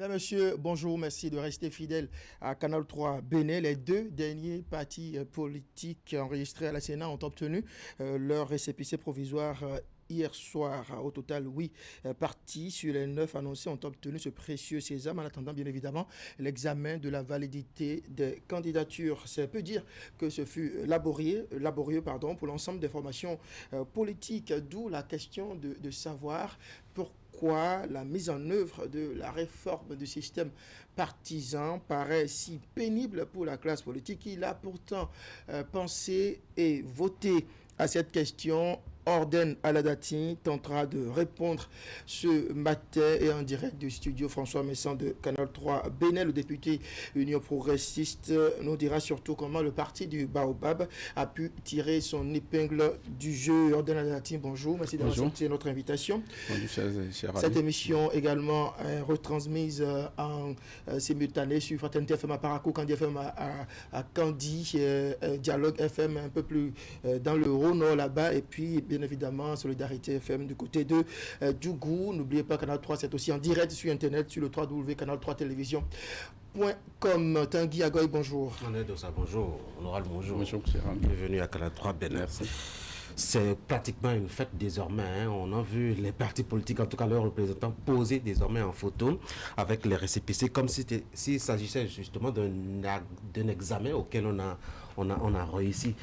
Mesdames, Messieurs, bonjour, merci de rester fidèles à Canal 3 Bénin. Les deux derniers partis politiques enregistrés à la Sénat ont obtenu leur récépissé provisoire hier soir. Au total, 8 partis sur les 9 annoncés ont obtenu ce précieux sésame en attendant bien évidemment l'examen de la validité des candidatures. C'est peu dire que ce fut laborieux pour l'ensemble des formations politiques, d'où la question de savoir pourquoi la mise en œuvre de la réforme du système partisan paraît si pénible pour la classe politique. Il a pourtant pensé et voté à cette question. Orden Aladati tentera de répondre ce matin et en direct du studio François Messan de Canal 3 Bénin. Le député Union Progressiste nous dira surtout comment le parti du Baobab a pu tirer son épingle du jeu. Orden Aladati, bonjour, merci d'avoir accepté notre invitation. Bonjour, cher Cette émission également retransmise en simultané sur Fraternité FM à Parakou, Kandi FM à Kandi, Dialogue FM un peu plus dans le Rhône là-bas, et puis bien évidemment Solidarité FM du côté de Djougou. N'oubliez pas, Canal 3 c'est aussi en direct sur internet sur le www.canal3télévision.com. Tanguy Agoy, bonjour. Bonjour. Honorable, bonjour. Bonjour, bienvenue à Canal 3 Bénin. Merci. C'est pratiquement une fête désormais. On a vu les partis politiques, en tout cas leurs représentants, poser désormais en photo avec les récépissés, comme s'il s'agissait justement d'un examen auquel on a réussi.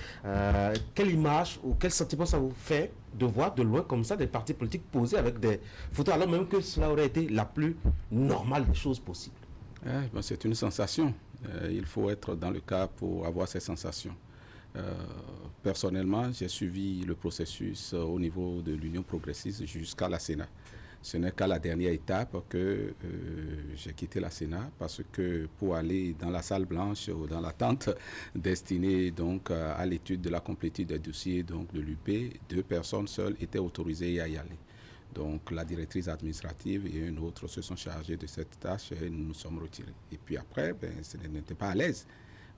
Quelle image ou quel sentiment ça vous fait de voir de loin comme ça des partis politiques poser avec des photos, alors même que cela aurait été la plus normale des choses possibles? C'est une sensation. Il faut être dans le cas pour avoir ces sensations. Personnellement, j'ai suivi le processus au niveau de l'Union progressiste jusqu'à la Sénat. Ce n'est qu'à la dernière étape que j'ai quitté la Sénat, parce que pour aller dans la salle blanche ou dans la tente destinée donc à l'étude de la complétude des dossiers donc de l'UP, 2 personnes seules étaient autorisées à y aller. Donc la directrice administrative et une autre se sont chargées de cette tâche et nous nous sommes retirés. Et puis après, ce n'était pas à l'aise.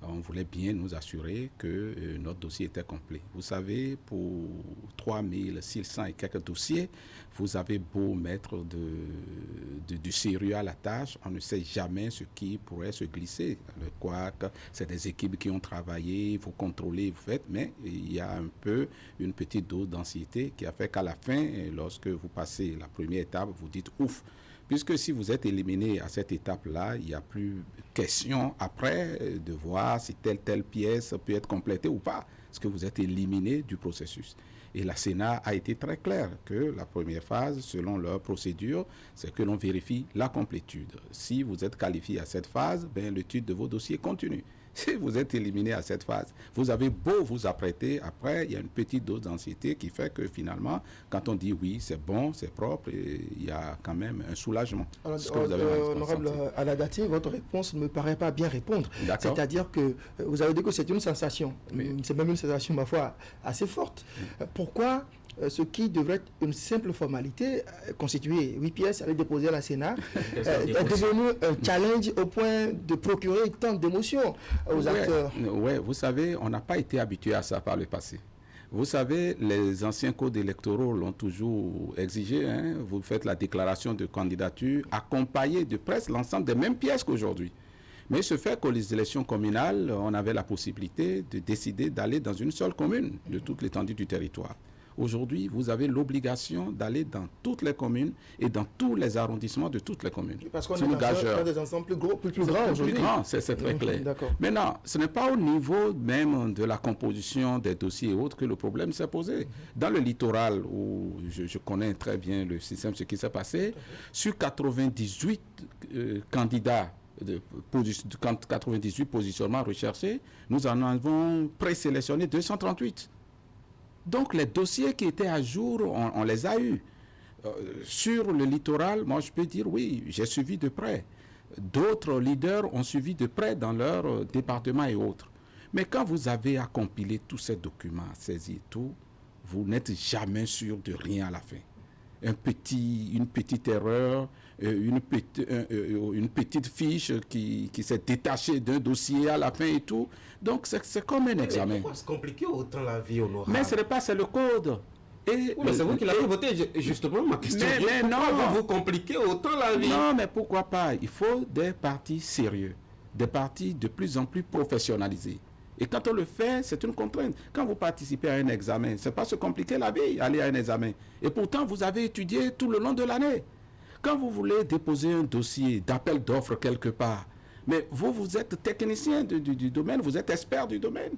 On voulait bien nous assurer que notre dossier était complet. Vous savez, pour 3600 et quelques dossiers, vous avez beau mettre du sérieux à la tâche, on ne sait jamais ce qui pourrait se glisser. Quoique, c'est des équipes qui ont travaillé, vous contrôlez, vous faites, mais il y a un peu une petite dose d'anxiété qui a fait qu'à la fin, lorsque vous passez la première étape, vous dites ouf. Puisque si vous êtes éliminé à cette étape-là, il n'y a plus question après de voir si telle pièce peut être complétée ou pas, parce que vous êtes éliminé du processus. Et la Sénat a été très claire que la première phase, selon leur procédure, c'est que l'on vérifie la complétude. Si vous êtes qualifié à cette phase, l'étude de vos dossiers continue. Si vous êtes éliminé à cette phase, vous avez beau vous apprêter, après, il y a une petite dose d'anxiété qui fait que finalement, quand on dit oui, c'est bon, c'est propre, il y a quand même un soulagement. Alors, honorable Aladati, votre réponse ne me paraît pas bien répondre. C'est-à-dire que vous avez dit que c'est une sensation. Oui. C'est même une sensation, ma foi, assez forte. Pourquoi ce qui devrait être une simple formalité, constituer 8 pièces, aller déposer à la Sénat, est devenu un challenge au point de procurer tant d'émotions aux acteurs? Oui, vous savez, on n'a pas été habitué à ça par le passé. Vous savez, les anciens codes électoraux l'ont toujours exigé. Vous faites la déclaration de candidature accompagnée de presque l'ensemble des mêmes pièces qu'aujourd'hui. Mais ce fait qu'aux élections communales, on avait la possibilité de décider d'aller dans une seule commune de toute l'étendue du territoire. Aujourd'hui, vous avez l'obligation d'aller dans toutes les communes et dans tous les arrondissements de toutes les communes. Parce qu'on est des ensembles plus grands aujourd'hui. Plus grands, c'est très clair. Maintenant, ce n'est pas au niveau même de la composition des dossiers et autres que le problème s'est posé. Dans le littoral, où je connais très bien le système, ce qui s'est passé, sur 98 candidats, 98 positionnements recherchés, nous en avons présélectionné 238. Donc les dossiers qui étaient à jour, on les a eus. Sur le littoral, moi je peux dire oui, j'ai suivi de près. D'autres leaders ont suivi de près dans leur département et autres. Mais quand vous avez à compiler tous ces documents, à saisir tout, vous n'êtes jamais sûr de rien à la fin. Une petite erreur, une petite fiche qui s'est détachée d'un dossier à la fin et tout. Donc, c'est comme un examen. Pourquoi se compliquer autant la vie honorable? Mais ce n'est pas, c'est le code. Oui, mais c'est vous qui l'avez voté, justement, ma question. Mais non, vous compliquez autant la vie? Non, mais pourquoi pas? Il faut des partis sérieux, des partis de plus en plus professionnalisés. Et quand on le fait, c'est une contrainte. Quand vous participez à un examen, c'est pas se compliquer la vie, aller à un examen. Et pourtant, vous avez étudié tout le long de l'année. Quand vous voulez déposer un dossier d'appel d'offres quelque part, mais vous êtes technicien du domaine, vous êtes expert du domaine.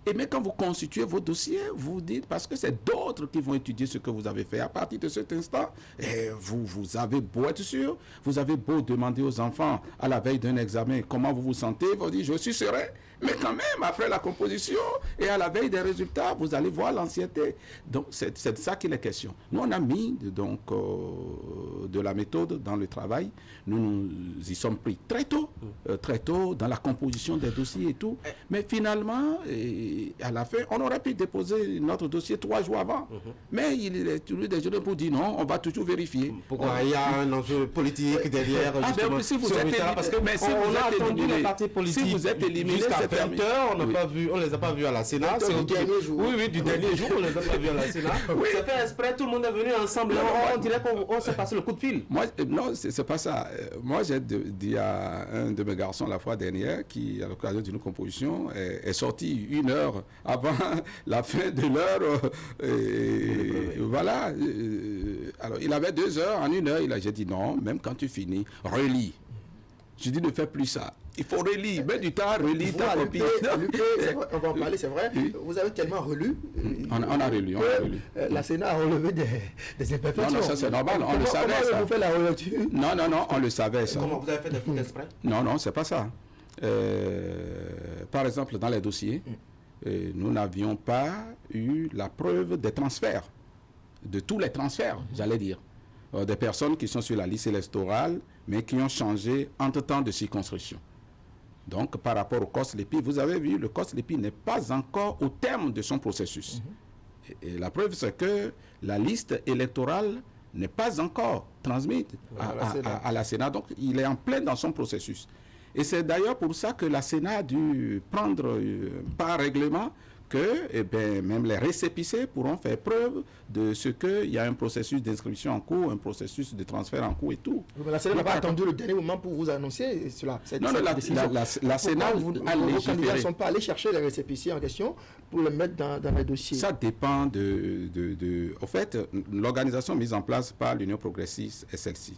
Et mais quand vous constituez vos dossiers, vous dites, parce que c'est d'autres qui vont étudier ce que vous avez fait. À partir de cet instant, vous avez beau être sûr, vous avez beau demander aux enfants à la veille d'un examen comment vous vous sentez, vous dites, je suis serein. Mais quand même, après la composition et à la veille des résultats, vous allez voir l'ancienneté. Donc, c'est de ça qu'il est question. Nous, on a mis donc, de la méthode dans le travail. Nous y sommes pris très tôt dans la composition des dossiers et tout. Mais finalement, à la fin, on aurait pu déposer notre dossier 3 jours avant. Mais il est toujours des journées pour dire non, on va toujours vérifier. Pourquoi il y a un enjeu politique derrière, justement. Si vous êtes parce que on a attendu les partis politiques. Si vous êtes éliminé, jusqu'à 20h, on ne les a pas vus à la Sénat. C'est du dernier jour. Oui, du dernier jour, on ne les a pas vus à la Sénat. C'est fait exprès, tout le monde est venu ensemble. On dirait qu'on s'est passé le coup de fil. Non, c'est pas ça. Moi, j'ai dit à un de mes garçons la fois dernière, qui, à l'occasion d'une composition, est sorti 1 heure avant la fin de l'heure. Voilà. Alors, il avait 2 heures. En 1 heure, j'ai dit non, même quand tu finis, relis. Je dis ne fais plus ça. Il faut relire, mets du temps, relis ta copie. On va en parler, c'est vrai. Oui. Vous avez tellement relu. On a relu. La Sénat a relevé des imperfections. Non, ça c'est normal, on le savait. Comment vous faites la relecture? Non, on le savait ça. Comment vous avez fait des fautes exprès? Non, c'est pas ça. Par exemple, dans les dossiers, nous n'avions pas eu la preuve des transferts, de tous les transferts, j'allais dire. Des personnes qui sont sur la liste électorale, mais qui ont changé entre-temps de circonscription. Donc, par rapport au COS-LEPI, vous avez vu, le COS-LEPI n'est pas encore au terme de son processus. Et la preuve, c'est que la liste électorale n'est pas encore transmise à la Sénat. Donc, il est en plein dans son processus. Et c'est d'ailleurs pour ça que la Sénat a dû prendre par règlement que même les récépissés pourront faire preuve de ce qu'il y a un processus d'inscription en cours, un processus de transfert en cours et tout. Mais la Sénat n'a pas attendu le dernier moment pour vous annoncer cela. La Sénat a légiféré. Vos candidats ne sont pas allés chercher les récépissés en question pour les mettre dans les dossiers. Ça dépend en fait, l'organisation mise en place par l'Union progressiste est celle-ci.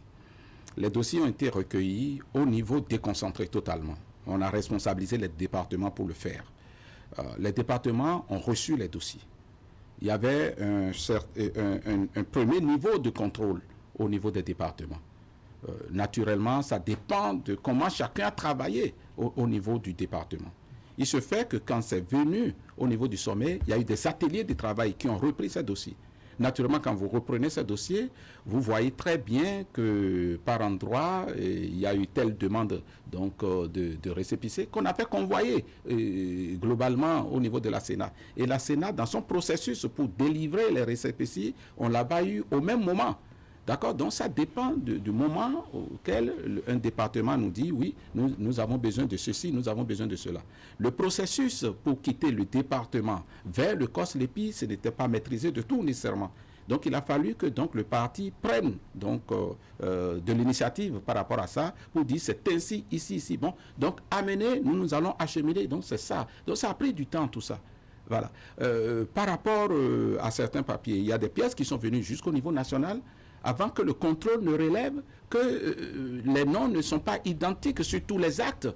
Les dossiers ont été recueillis au niveau déconcentré totalement. On a responsabilisé les départements pour le faire. Les départements ont reçu les dossiers. Il y avait un premier niveau de contrôle au niveau des départements. Naturellement, ça dépend de comment chacun a travaillé au niveau du département. Il se fait que quand c'est venu au niveau du sommet, il y a eu des ateliers de travail qui ont repris ces dossiers. Naturellement, quand vous reprenez ces dossiers, vous voyez très bien que par endroit, il y a eu telle demande donc, de récépissé qu'on a fait convoyer globalement au niveau de la Sénat. Et la Sénat, dans son processus pour délivrer les récépissés, on l'a pas eu au même moment. D'accord? Donc ça dépend du moment auquel un département nous dit oui, nous avons besoin de ceci, nous avons besoin de cela. Le processus pour quitter le département vers le COS-LEPI, ce n'était pas maîtrisé de tout nécessairement. Donc il a fallu que donc, le parti prenne donc, de l'initiative par rapport à ça pour dire c'est ainsi, ici. Bon, donc amener, nous allons acheminer, donc c'est ça. Donc ça a pris du temps tout ça. Voilà. Par rapport à certains papiers, il y a des pièces qui sont venues jusqu'au niveau national avant que le contrôle ne relève que les noms ne sont pas identiques sur tous les actes.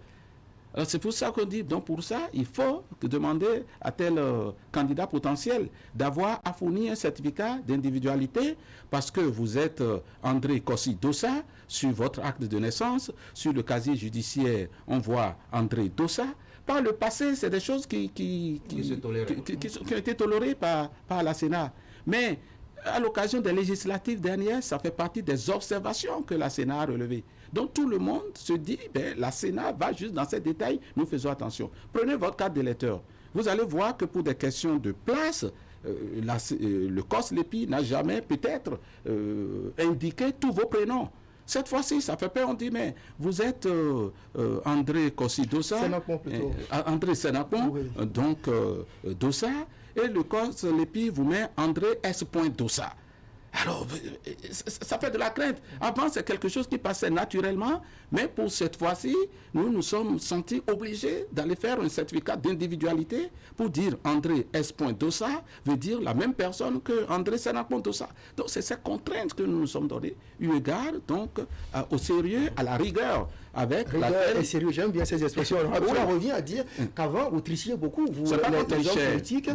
C'est pour ça qu'on dit, donc pour ça, il faut demander à tel candidat potentiel d'avoir à fournir un certificat d'individualité parce que vous êtes André Kossi Dossa sur votre acte de naissance, sur le casier judiciaire, on voit André Dossa. Par le passé, c'est des choses qui ont été tolérées par la Sénat. Mais à l'occasion des législatives dernières, ça fait partie des observations que la Sénat a relevées. Donc tout le monde se dit, la Sénat va juste dans ces détails, nous faisons attention. Prenez votre carte d'électeur. Vous allez voir que pour des questions de place, le COS-LEPI n'a jamais peut-être indiqué tous vos prénoms. Cette fois-ci, ça fait peur. On dit, mais vous êtes André Kossi-Dossa. Sénapon plutôt. André Sénapon, oui. Donc Dossa. Et le COS Lépi vous met André S. Dossa. Alors, ça fait de la crainte. Avant, c'est quelque chose qui passait naturellement, mais pour cette fois-ci, nous nous sommes sentis obligés d'aller faire un certificat d'individualité pour dire André S. Dossa veut dire la même personne que André Sénapon Dossa. Donc, c'est cette contrainte que nous nous sommes donnés, eu égard donc au sérieux, à la rigueur. Avec et sérieux, j'aime bien ces expressions. On revient à dire qu'avant, vous trichiez beaucoup, vous, les hommes politiques,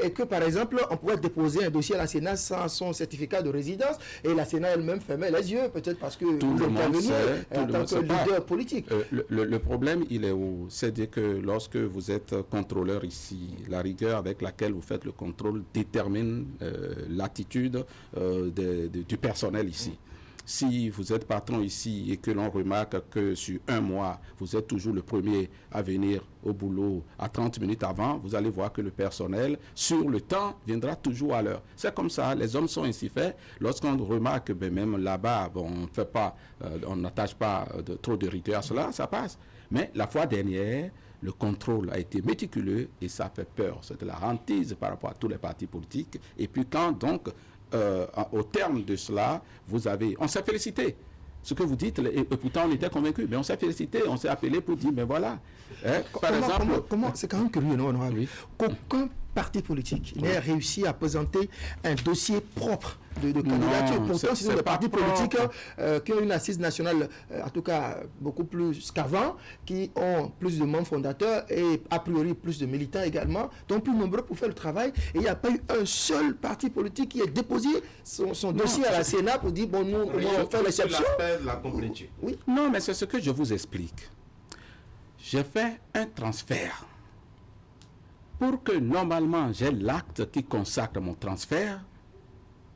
et que, par exemple, on pouvait déposer un dossier à la Sénat sans son certificat de résidence, et la Sénat elle-même fermait les yeux, peut-être parce que vous interveniez en tant que leader politique. Le problème, il est où? C'est que lorsque vous êtes contrôleur ici, la rigueur avec laquelle vous faites le contrôle détermine l'attitude du personnel ici. Si vous êtes patron ici et que l'on remarque que sur un mois, vous êtes toujours le premier à venir au boulot à 30 minutes avant, vous allez voir que le personnel, sur le temps, viendra toujours à l'heure. C'est comme ça, les hommes sont ainsi faits. Lorsqu'on remarque, même là-bas, on n'attache pas trop de rigueur à cela, ça passe. Mais la fois dernière, le contrôle a été méticuleux et ça fait peur. C'est de la hantise par rapport à tous les partis politiques. Et puis quand donc, au terme de cela, on s'est félicité. Ce que vous dites, et pourtant on était convaincus, mais on s'est félicité, on s'est appelé pour dire, mais voilà. Par exemple, c'est quand même curieux, non, oui. Qu'aucun parti politique n'ait réussi à présenter un dossier propre de candidature. Pourtant, ce sont des partis politiques qui ont une assise nationale, en tout cas beaucoup plus qu'avant, qui ont plus de membres fondateurs et a priori plus de militants également, donc plus nombreux pour faire le travail. Et il n'y a pas eu un seul parti politique qui ait déposé son dossier à la Sénat pour dire, bon, nous, on fait l'exception. Oui. Non, mais c'est ce que je vous explique. J'ai fait un transfert. Pour que normalement j'ai l'acte qui consacre mon transfert,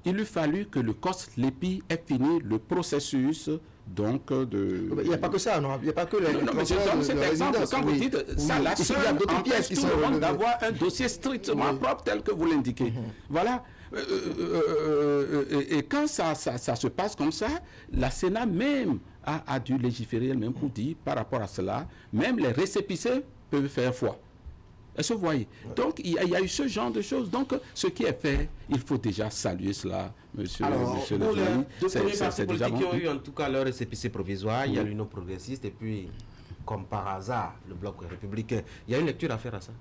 il eût fallu que le COS Lépi ait fini le processus donc de... Il n'y a pas que ça, non? Il n'y a pas que les... Non, mais je donne cet exemple. Quand vous dites ça, la seule empêche tout le monde d'avoir un dossier strictement propre tel que vous l'indiquez. Voilà. Et quand ça se passe comme ça, la Sénat même a dû légiférer elle-même pour dire par rapport à cela, même les récépissés peuvent faire foi. Est-ce que vous voyez? Donc, il y a eu ce genre de choses. Donc, ce qui est fait, il faut déjà saluer cela, monsieur le président. C'est déjà bon. Qui ont eu en tout cas leur récépissé provisoire, il y a l'Union progressiste et puis, comme par hasard, le Bloc républicain. Il y a une lecture à faire à ça?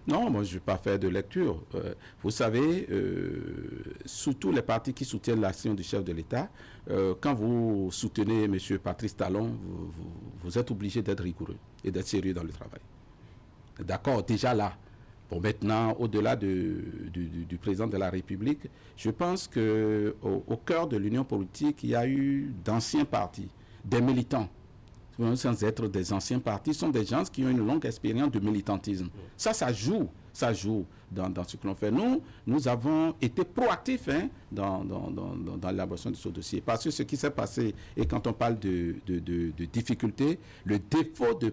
Non, moi je ne vais pas faire de lecture. Vous savez, surtout les partis qui soutiennent l'action du chef de l'État, quand vous soutenez M. Patrice Talon, vous êtes obligé d'être rigoureux et d'être sérieux dans le travail. D'accord, déjà là. Bon, maintenant, au-delà du président de la République, je pense qu'au cœur de l'union politique, il y a eu d'anciens partis, des militants. Sans être des anciens partis, sont des gens qui ont une longue expérience de militantisme. Ça joue dans ce que l'on fait. Nous avons été proactifs dans l'élaboration de ce dossier. Parce que ce qui s'est passé, et quand on parle de difficultés, le défaut de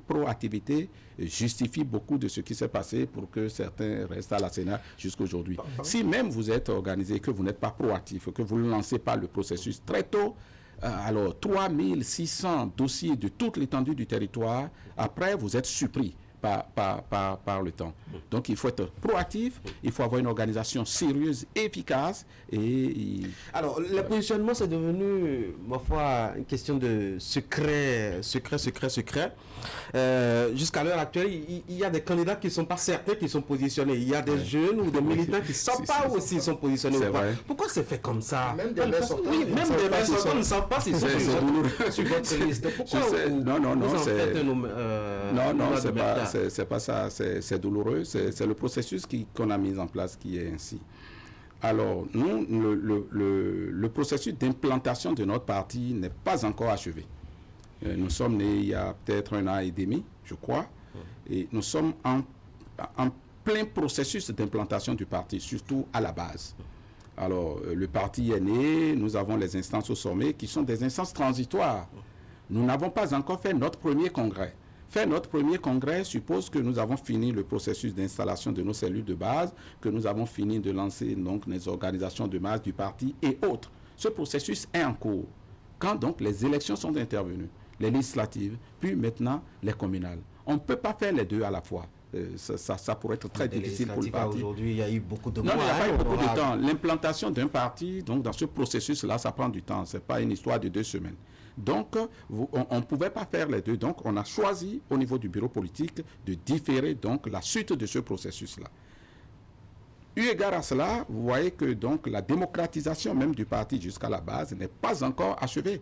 proactivité justifie beaucoup de ce qui s'est passé pour que certains restent à la Sénat jusqu'à aujourd'hui. Si même vous êtes organisé, que vous n'êtes pas proactif, que vous ne lancez pas le processus très tôt, alors 3600 dossiers de toute l'étendue du territoire, après vous êtes surpris par le temps. Donc il faut être proactif, il faut avoir une organisation sérieuse, efficace. Alors le positionnement c'est devenu, ma foi, une question de secret. Jusqu'à l'heure actuelle, il y a des candidats qui ne sont pas certains qui sont positionnés. Il y a des jeunes ou des militants qui ne savent pas aussi ils sont positionnés ou pas. Pourquoi c'est fait comme ça? Même des maires sortants ne savent pas s'ils sont sur votre liste. Pourquoi c'est pas ça, c'est douloureux, c'est le processus qu'on a mis en place qui est ainsi. Alors, nous, le processus d'implantation de notre parti n'est pas encore achevé. Nous sommes nés il y a peut-être 1 an et demi, je crois, et nous sommes en plein processus d'implantation du parti, surtout à la base. Alors, le parti est né, nous avons les instances au sommet qui sont des instances transitoires. Nous n'avons pas encore fait notre premier congrès. Faire notre premier congrès suppose que nous avons fini le processus d'installation de nos cellules de base, que nous avons fini de lancer donc les organisations de masse du parti et autres. Ce processus est en cours. quand donc les élections sont intervenues, les législatives, puis maintenant les communales. On ne peut pas faire les deux à la fois. Ça pourrait être très difficile pour le parti. Aujourd'hui, il y a eu beaucoup de mois. Non, il n'y a pas eu beaucoup de temps. L'implantation d'un parti, donc dans ce processus-là, ça prend du temps. Ce n'est pas une histoire de 2 semaines. Donc, on ne pouvait pas faire les deux. Donc, on a choisi au niveau du bureau politique de différer donc la suite de ce processus-là. Eu égard à cela, vous voyez que donc la démocratisation même du parti jusqu'à la base n'est pas encore achevée.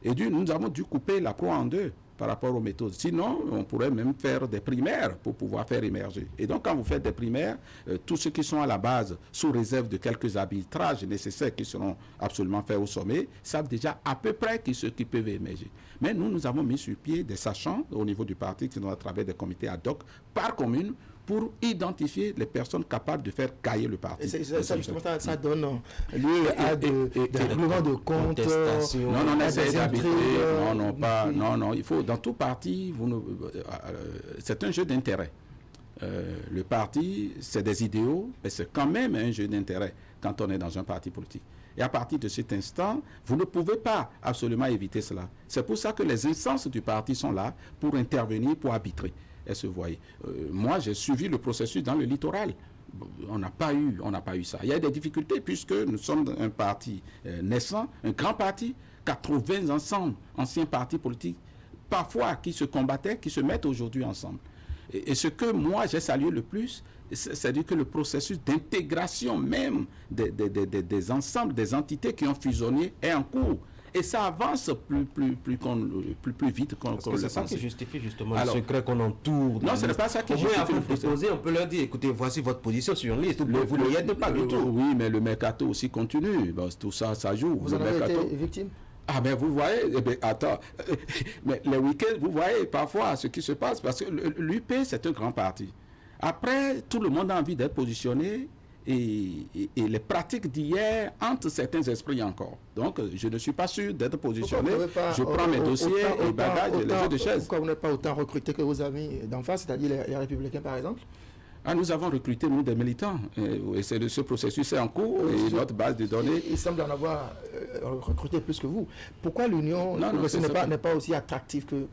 Et nous avons dû couper la croix en deux par rapport aux méthodes. Sinon, on pourrait même faire des primaires pour pouvoir faire émerger. Et donc, quand vous faites des primaires, tous ceux qui sont à la base, sous réserve de quelques arbitrages nécessaires qui seront absolument faits au sommet, savent déjà à peu près ceux qui peuvent émerger. Mais nous avons mis sur pied des sachants au niveau du parti qui sont à travers des comités ad hoc par commune pour identifier les personnes capables de faire cailler le parti. Et ça, justement, ça donne lieu à des règlements de compte, non, essaye d'arbitrer, non, il faut, dans tout parti, c'est un jeu d'intérêt. Le parti, c'est des idéaux, mais c'est quand même un jeu d'intérêt quand on est dans un parti politique. Et à partir de cet instant, vous ne pouvez pas absolument éviter cela. C'est pour ça que les instances du parti sont là pour intervenir, pour arbitrer. Moi, j'ai suivi le processus dans le littoral. On n'a pas eu ça. Il y a des difficultés puisque nous sommes un parti naissant, un grand parti, 80 ensemble, anciens partis politiques, parfois qui se combattaient, qui se mettent aujourd'hui ensemble. Et ce que moi j'ai salué le plus, c'est-à-dire que le processus d'intégration même des ensembles, des entités qui ont fusionné est en cours. Et ça avance plus vite qu'on le pensait. C'est ça qui justifie justement le secret qu'on entoure. Non, ce n'est pas ça qui justifie le processus. On peut leur dire, écoutez, voici votre position sur une liste. Vous ne y êtes pas du tout. Oui, mais le mercato aussi continue. Bon, tout ça, ça joue. Vous en avez été victime? Ah ben vous voyez, attends, mais les week-ends, vous voyez parfois ce qui se passe, parce que l'UP, c'est un grand parti. Après, tout le monde a envie d'être positionné, et les pratiques d'hier hantent certains esprits encore. Donc, je ne suis pas sûr d'être positionné. Je prends mes dossiers et bagages et les jeux de chaises. Pourquoi vous n'êtes pas autant recruté que vos amis d'en face, c'est-à-dire les Républicains, par exemple? Nous avons recruté, nous, des militants. Et ce processus est en cours et notre base de données... Il semble en avoir recruté plus que vous. Pourquoi l'Union n'est pas aussi attractive que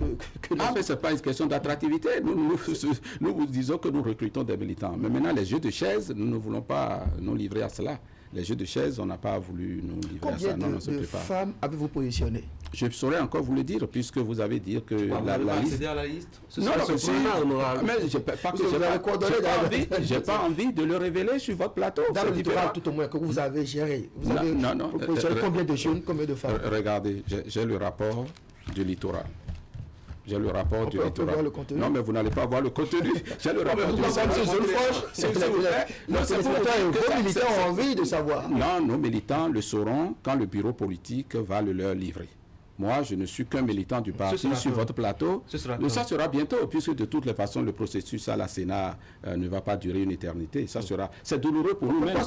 mais ce n'est pas une question d'attractivité. Nous vous disons que nous recrutons des militants. Mais maintenant, les jeux de chaises, nous ne voulons pas nous livrer à cela. Les jeux de chaises, on n'a pas voulu nous livrer à ça. Combien de femmes avez-vous positionné? Je saurais encore vous le dire, puisque vous avez dit que la liste... à la liste? Non, mais je n'ai pas envie de le révéler sur votre plateau. Dans le littoral, tout au moins, que vous avez géré. Vous avez positionné combien de jeunes, combien de femmes? Regardez, j'ai le rapport du littoral. J'ai le rapport du littoral. Non, mais vous n'allez pas voir le contenu. J'ai le rapport du littoral. Vos militants ont envie de savoir. Non, nos militants le sauront quand le bureau politique va le leur livrer. Moi, je ne suis qu'un militant du parti sur votre plateau. Ça sera bientôt, puisque de toutes les façons, le processus à la Sénat ne va pas durer une éternité. C'est douloureux pour nous-mêmes.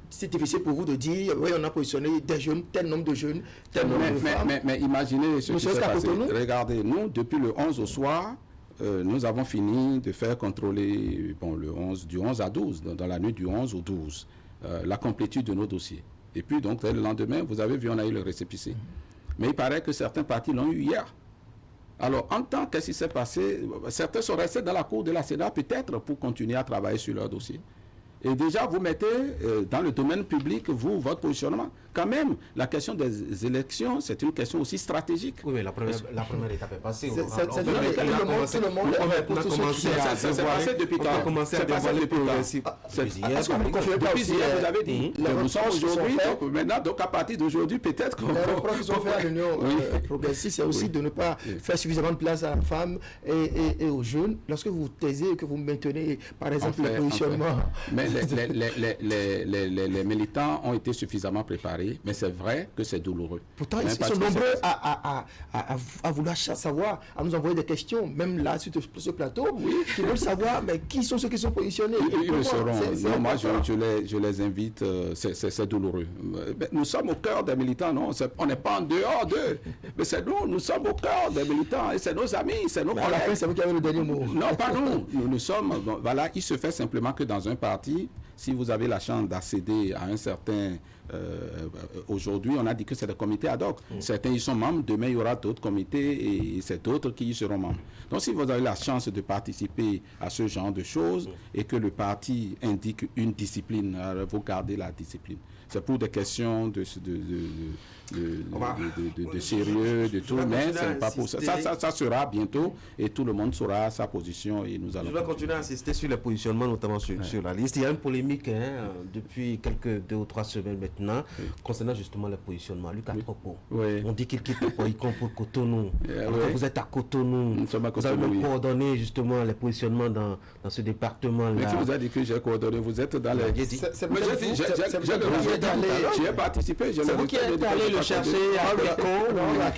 C'est difficile pour vous de dire, oui, on a positionné des jeunes, tel nombre de jeunes, tel nombre de femmes. Mais imaginez ce qui s'est passé. Regardez, nous, depuis le 11 au soir, nous avons fini de faire contrôler du 11 à 12, dans la nuit du 11 au 12, la complétude de nos dossiers. Et puis, donc, le lendemain, vous avez vu, on a eu le récépissé. Mais il paraît que certains partis l'ont eu hier. Alors, en tant qu'est-ce qui s'est passé, certains sont restés dans la cour de la Sénat peut-être pour continuer à travailler sur leur dossier. Et déjà, vous mettez dans le domaine public, votre positionnement. Quand même, la question des élections, c'est une question aussi stratégique. Oui, mais la première étape est passée. Ça s'est passé depuis quand? C'est passé depuis quand? Est-ce que vous confirmez pas aussi? Vous avez dit, nous sommes aujourd'hui, maintenant, donc à partir d'aujourd'hui, peut-être qu'on... Les reproches qui sont faits à l'Union progressiste, c'est aussi de ne pas faire suffisamment de place à la femme et aux jeunes. Lorsque vous taisez et que vous maintenez, par exemple, le positionnement... Mais les militants ont été suffisamment préparés, mais c'est vrai que c'est douloureux. Pourtant, ils sont nombreux à vouloir savoir, à nous envoyer des questions, même là, sur ce plateau, qui veulent savoir mais qui sont ceux qui sont positionnés. Ils le sauront. Non, moi, je les invite, c'est douloureux. Mais nous sommes au cœur des militants, non? On n'est pas en dehors d'eux. Mais c'est nous sommes au cœur des militants, et c'est nos amis, c'est nos collègues. À la fin, c'est vous qui avez le dernier mot. Non, pas nous. Nous sommes, voilà, il se fait simplement que dans un parti, si vous avez la chance d'accéder à un certain Aujourd'hui, on a dit que c'est des comités ad hoc. Certains y sont membres, demain il y aura d'autres comités et c'est d'autres qui y seront membres. Donc si vous avez la chance de participer à ce genre de choses et que le parti indique une discipline, vous gardez la discipline. C'est pour des questions de sérieux, de tout, mais c'est pas pour ça. Ça sera bientôt et tout le monde saura sa position et nous allons. Je vais continuer à insister sur les positionnements, notamment sur la liste. Il y a une polémique depuis quelques 2 ou 3 semaines maintenant concernant justement les positionnements. Luc Atropo, on dit qu'il quitte le Boycon pour Cotonou. Vous êtes à Cotonou. Vous avez même coordonné justement les positionnements dans ce département-là. Mais qui vous a dit que j'ai coordonné? Vous êtes dans les... J'ai participé. C'est vous qui êtes allé le chercher à Boycon.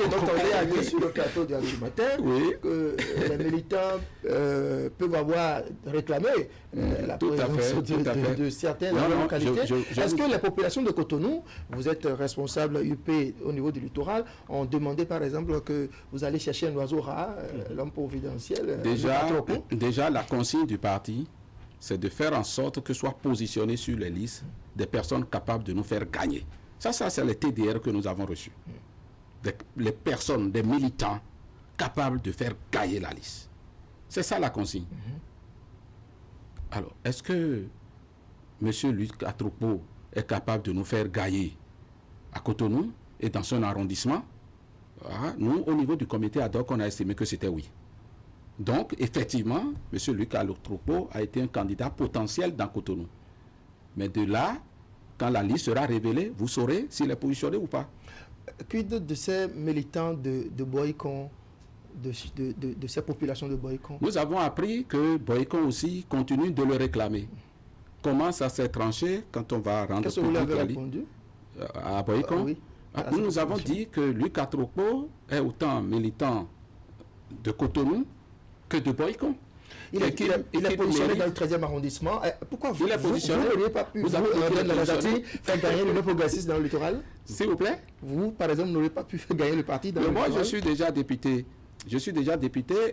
Donc on est sur le plateau du matin que les militants peuvent avoir réclamé la présence de certaines localités. Est-ce que les populations de Cotonou, vous êtes responsable UP au niveau du littoral, ont demandé par exemple que vous allez chercher un oiseau rare, l'homme providentiel? Déjà, la consigne du parti, c'est de faire en sorte que soient positionnés sur les listes des personnes capables de nous faire gagner. Ça c'est les TDR que nous avons reçus. Les personnes, des militants capables de faire gagner la liste. C'est ça la consigne. Alors, est-ce que M. Luc Atropo est capable de nous faire gagner à Cotonou et dans son arrondissement? Nous, au niveau du comité ad hoc, on a estimé que c'était oui. Donc, effectivement, M. Luc Atropo a été un candidat potentiel dans Cotonou. Mais de là, quand la liste sera révélée, vous saurez s'il est positionné ou pas. Quid de ces militants de Boycon, de ces populations de Boycon? Nous avons appris que Boycon aussi continue de le réclamer. Comment ça s'est tranché quand on va rendre Qu'est-ce que vous l'avez répondu à Boycon? Nous avons dit que Luc Atropo est autant militant de Cotonou que de Boycon. Il est positionné dans le 13e arrondissement. Pourquoi vous n'auriez pas pu faire gagner le progressiste dans le littoral? S'il vous plaît? Vous, par exemple, n'auriez pas pu faire gagner le parti dans le littoral? Moi, je suis déjà député.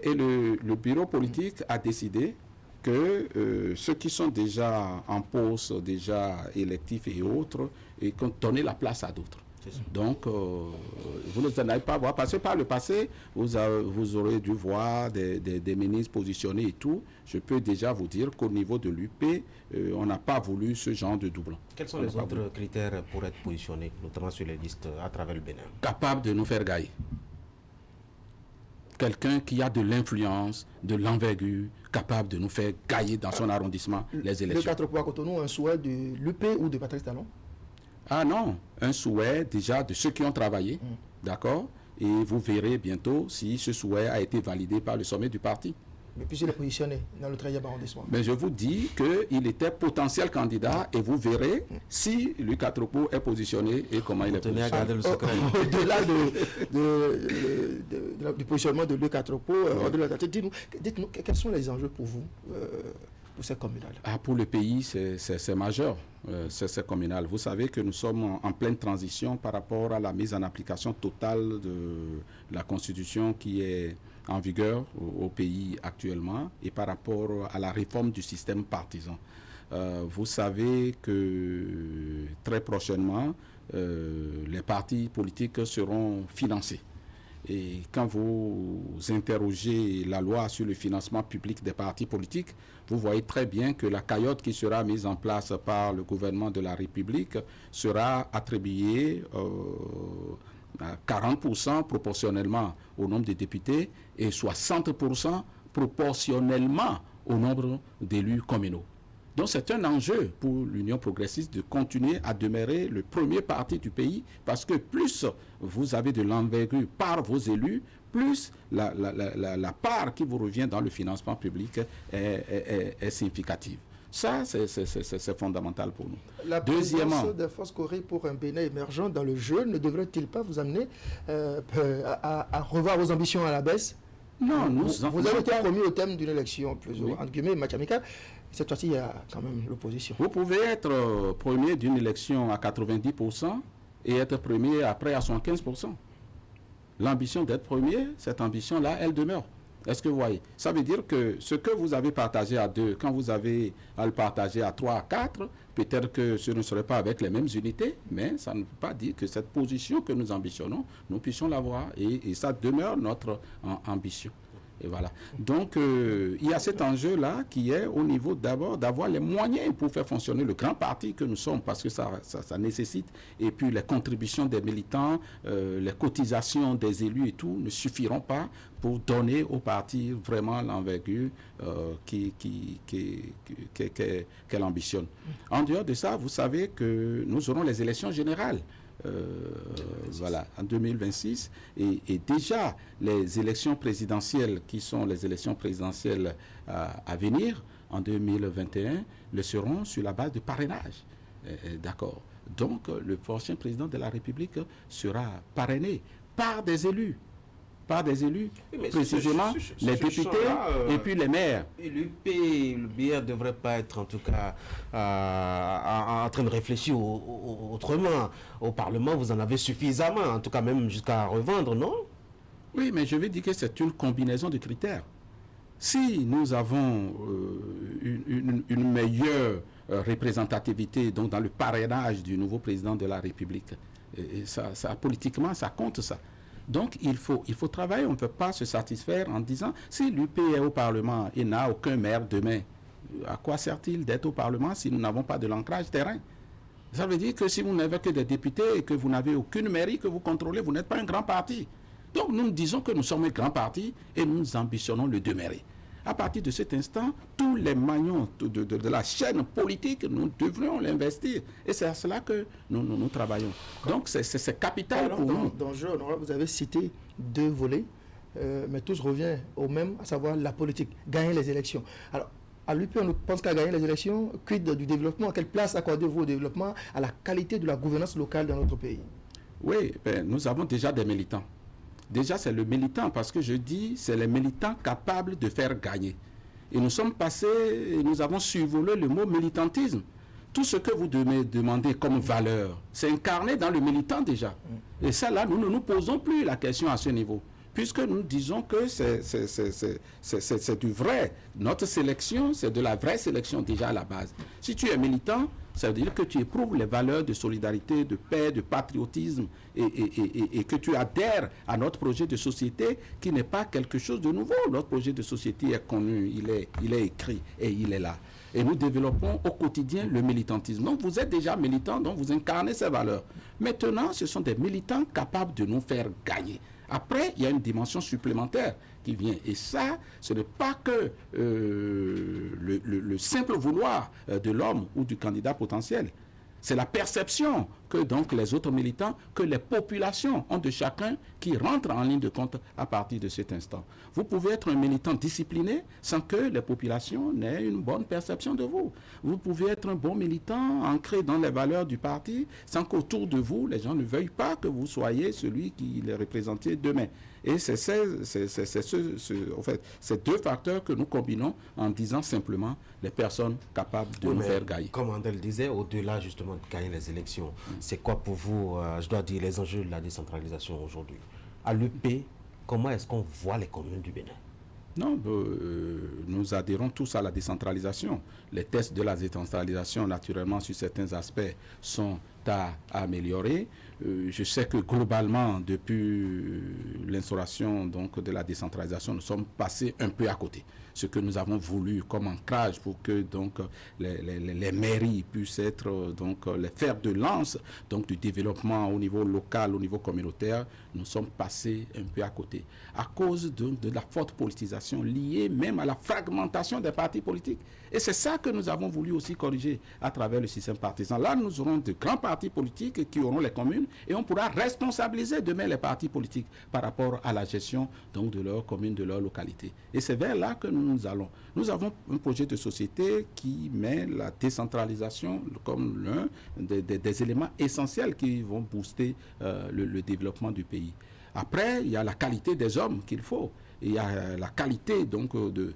Et le bureau politique a décidé que ceux qui sont déjà en poste, déjà électifs et autres, et qu'on donnait la place à d'autres. Donc, vous ne n'allez pas voir, parce que par le passé, vous aurez dû voir des ministres positionnés et tout. Je peux déjà vous dire qu'au niveau de l'UP, on n'a pas voulu ce genre de doublon. Quels sont les autres critères pour être positionné, notamment sur les listes à travers le Bénin? Capable de nous faire gagner. Quelqu'un qui a de l'influence, de l'envergure, capable de nous faire gagner dans son arrondissement les élections. Le 4 points Cotonou, un souhait de l'UP ou de Patrice Talon? Ah non, un souhait déjà de ceux qui ont travaillé, d'accord? Et vous verrez bientôt si ce souhait a été validé par le sommet du parti. Mais puis il est positionné dans le 13e arrondissement. Mais je vous dis qu'il était potentiel candidat et vous verrez si Luc Atropo est positionné et comment il est positionné. Garder le secret. Au-delà du positionnement de Luc Atropo, dites-nous quels sont les enjeux pour vous pour ces communales? Pour le pays, c'est majeur. C'est communal. Vous savez que nous sommes en pleine transition par rapport à la mise en application totale de la Constitution qui est en vigueur au pays actuellement et par rapport à la réforme du système partisan. Vous savez que très prochainement, les partis politiques seront financés. Et quand vous interrogez la loi sur le financement public des partis politiques, vous voyez très bien que la cagnotte qui sera mise en place par le gouvernement de la République sera attribuée à 40% proportionnellement au nombre de députés et 60% proportionnellement au nombre d'élus communaux. Donc c'est un enjeu pour l'Union progressiste de continuer à demeurer le premier parti du pays parce que plus vous avez de l'envergure par vos élus, plus la part qui vous revient dans le financement public est significative. Ça, c'est fondamental pour nous. La présence des forces Corée pour un Bénin émergent dans le jeu ne devrait-il pas vous amener à revoir vos ambitions à la baisse? Non, vous avez été promis au thème d'une élection, plus ou moins, entre guillemets, match amical. Cette fois-ci, il y a quand même l'opposition. Vous pouvez être premier d'une élection à 90% et être premier après à 75%. L'ambition d'être premier, cette ambition-là, elle demeure. Est-ce que vous voyez? Ça veut dire que ce que vous avez partagé à 2, quand vous avez à le partager à 3, à 4, peut-être que ce ne serait pas avec les mêmes unités, mais ça ne veut pas dire que cette position que nous ambitionnons, nous puissions l'avoir. Et ça demeure notre ambition. Et voilà. Donc, il y a cet enjeu-là qui est au niveau d'abord d'avoir les moyens pour faire fonctionner le grand parti que nous sommes, parce que ça nécessite, et puis les contributions des militants, les cotisations des élus et tout ne suffiront pas pour donner au parti vraiment l'envergure qu'elle ambitionne. En dehors de ça, vous savez que nous aurons les élections générales. Voilà, en 2026 et déjà les élections présidentielles qui sont les élections présidentielles à venir en 2021 le seront sur la base de parrainage. D'accord. Donc le prochain président de la République sera parrainé par des élus. Oui, précisément les députés et puis les maires. L'UP, le BR ne devrait pas être en tout cas en train de réfléchir autrement. Au Parlement, vous en avez suffisamment, en tout cas même jusqu'à revendre, non? Oui, mais je vais dire que c'est une combinaison de critères. Si nous avons une meilleure représentativité donc dans le parrainage du nouveau président de la République, et ça politiquement, ça compte ça. Donc, il faut travailler. On ne peut pas se satisfaire en disant si l'UP est au Parlement et n'a aucun maire demain, à quoi sert-il d'être au Parlement si nous n'avons pas de l'ancrage terrain? Ça veut dire que si vous n'avez que des députés et que vous n'avez aucune mairie que vous contrôlez, vous n'êtes pas un grand parti. Donc, nous disons que nous sommes un grand parti et nous ambitionnons le demeurer. À partir de cet instant, tous les maillons de la chaîne politique, nous devrions l'investir. Et c'est à cela que nous travaillons. Donc, c'est capital pour nous. Dans le jeu, vous avez cité 2 volets, mais tous revient au même, à savoir la politique, gagner les élections. Alors, à l'UP, on pense qu'à gagner les élections, quid du développement? Quelle place accordez-vous au développement, à la qualité de la gouvernance locale dans notre pays? Oui, nous avons déjà des militants. Déjà, c'est le militant, parce que je dis, c'est les militants capables de faire gagner. Et nous sommes passés, et nous avons survolé le mot militantisme. Tout ce que vous demandez comme valeur, c'est incarné dans le militant déjà. Et ça, là, nous ne nous posons plus la question à ce niveau. Puisque nous disons que c'est du vrai. Notre sélection, c'est de la vraie sélection déjà à la base. Si tu es militant, ça veut dire que tu éprouves les valeurs de solidarité, de paix, de patriotisme et que tu adhères à notre projet de société qui n'est pas quelque chose de nouveau. Notre projet de société est connu, il est écrit et il est là. Et nous développons au quotidien le militantisme. Donc vous êtes déjà militant, donc vous incarnez ces valeurs. Maintenant, ce sont des militants capables de nous faire gagner. Après, il y a une dimension supplémentaire qui vient. Et ça, ce n'est pas que le simple vouloir de l'homme ou du candidat potentiel. C'est la perception que donc les autres militants, que les populations ont de chacun qui rentre en ligne de compte à partir de cet instant. Vous pouvez être un militant discipliné sans que les populations n'aient une bonne perception de vous. Vous pouvez être un bon militant ancré dans les valeurs du parti sans qu'autour de vous, les gens ne veuillent pas que vous soyez celui qui les représentiez demain. Et c'est en fait, ces 2 facteurs que nous combinons en disant simplement les personnes capables de nous faire gagner. Comme Andel disait, au-delà justement de gagner les élections, c'est quoi pour vous, je dois dire, les enjeux de la décentralisation aujourd'hui? À l'UP, comment est-ce qu'on voit les communes du Bénin? Non, nous adhérons tous à la décentralisation. Les tests de la décentralisation, naturellement, sur certains aspects, sont à améliorer. Je sais que globalement, depuis l'instauration donc de la décentralisation, nous sommes passés un peu à côté. Ce que nous avons voulu comme ancrage pour que donc les mairies puissent être donc les fers de lance donc du développement au niveau local, au niveau communautaire, nous sommes passés un peu à côté à cause de la forte politisation liée même à la fragmentation des partis politiques. Et c'est ça que nous avons voulu aussi corriger à travers le système partisan. Là, nous aurons de grands partis politiques qui auront les communes et on pourra responsabiliser demain les partis politiques par rapport à la gestion donc de leur commune, de leur localité. Et c'est vers là que nous allons. Nous avons un projet de société qui met la décentralisation comme l'un des éléments essentiels qui vont booster le développement du pays. Après, il y a la qualité des hommes qu'il faut. Il y a la qualité donc de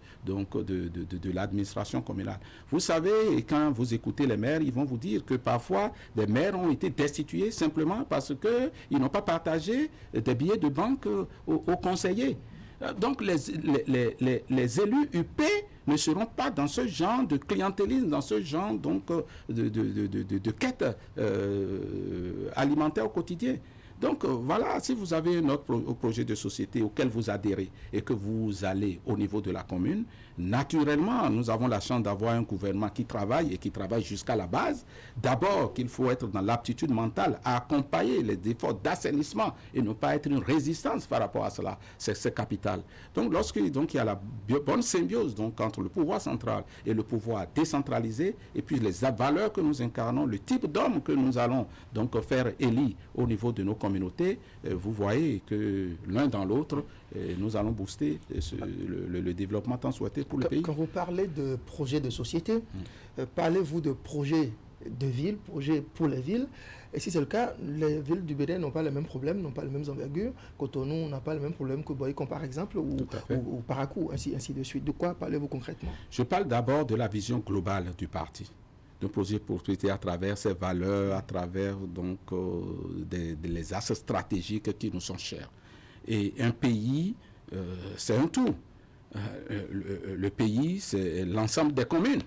l'administration communale. Vous savez, quand vous écoutez les maires, ils vont vous dire que parfois, des maires ont été destitués simplement parce qu'ils n'ont pas partagé des billets de banque aux conseillers. Donc les élus UP ne seront pas dans ce genre de clientélisme, dans ce genre donc, de quête alimentaire au quotidien. Donc voilà, si vous avez un autre projet de société auquel vous adhérez et que vous allez au niveau de la commune, naturellement, nous avons la chance d'avoir un gouvernement qui travaille et qui travaille jusqu'à la base. D'abord, qu'il faut être dans l'aptitude mentale à accompagner les efforts d'assainissement et ne pas être une résistance par rapport à cela. C'est capital. Donc lorsqu'il y a la bonne symbiose donc, entre le pouvoir central et le pouvoir décentralisé, et puis les valeurs que nous incarnons, le type d'homme que nous allons donc faire élire au niveau de nos communautés, vous voyez que l'un dans l'autre, nous allons booster le développement tant souhaité pour le pays. Quand vous parlez de projets de société, parlez-vous de projets de ville, projets pour les villes? Et si c'est le cas, les villes du Bénin n'ont pas les mêmes problèmes, n'ont pas les mêmes envergures. Cotonou n'a pas les mêmes problèmes que Boycon, par exemple, ou Parakou, ainsi de suite. De quoi parlez-vous concrètement? Je parle d'abord de la vision globale du parti. D'un projet pour prospérité à travers ses valeurs, à travers donc les axes stratégiques qui nous sont chers. Et un pays, c'est un tout. Le pays, c'est l'ensemble des communes.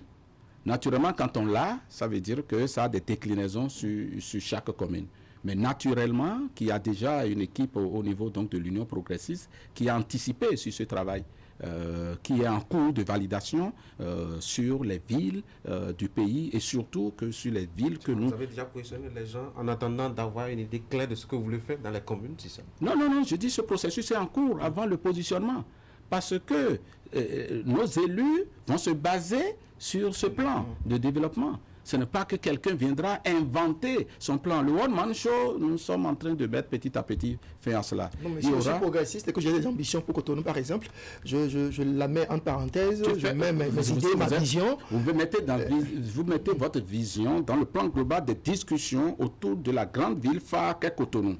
Naturellement, quand on l'a, ça veut dire que ça a des déclinaisons sur chaque commune. Mais naturellement, qu'il y a déjà une équipe au niveau donc, de l'Union progressiste qui a anticipé sur ce travail. Qui est en cours de validation sur les villes du pays et surtout que sur les villes que nous... Vous avez déjà positionné les gens en attendant d'avoir une idée claire de ce que vous voulez faire dans les communes, c'est ça? Non, je dis ce processus est en cours avant le positionnement parce que nos élus vont se baser sur ce plan de développement. Ce n'est pas que quelqu'un viendra inventer son plan. Le One Man Show, nous sommes en train de mettre petit à petit fin à cela. Non, mais si je suis progressiste et que j'ai des ambitions pour Cotonou, par exemple, je la mets en parenthèse, je mets mes idées, ma vision. Vous mettez votre vision dans le plan global des discussions autour de la grande ville phare qu'est Cotonou.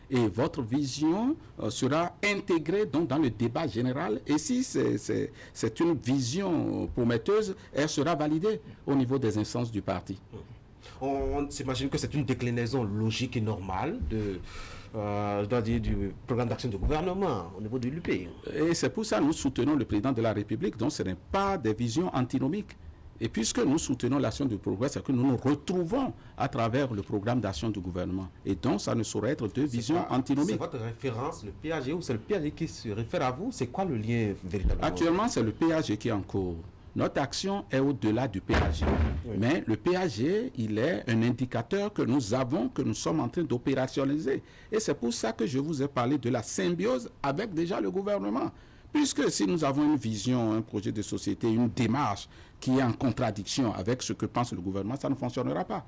Et votre vision sera intégrée donc, dans le débat général. Et si c'est une vision prometteuse, elle sera validée au niveau des instances du parti. On s'imagine que c'est une déclinaison logique et normale du programme d'action du gouvernement au niveau de l'UP. Et c'est pour ça que nous soutenons le président de la République. Donc ce n'est pas des visions antinomiques. Et puisque nous soutenons l'action du progrès, c'est que nous nous retrouvons à travers le programme d'action du gouvernement. Et donc, ça ne saurait être deux visions antinomiques. C'est votre référence, le PAG, ou c'est le PAG qui se réfère à vous? C'est quoi le lien véritablement? Actuellement, c'est le PAG qui est en cours. Notre action est au-delà du PAG. Oui. Mais le PAG, il est un indicateur que nous avons, que nous sommes en train d'opérationnaliser. Et c'est pour ça que je vous ai parlé de la symbiose avec déjà le gouvernement. Puisque si nous avons une vision, un projet de société, une démarche qui est en contradiction avec ce que pense le gouvernement, ça ne fonctionnera pas.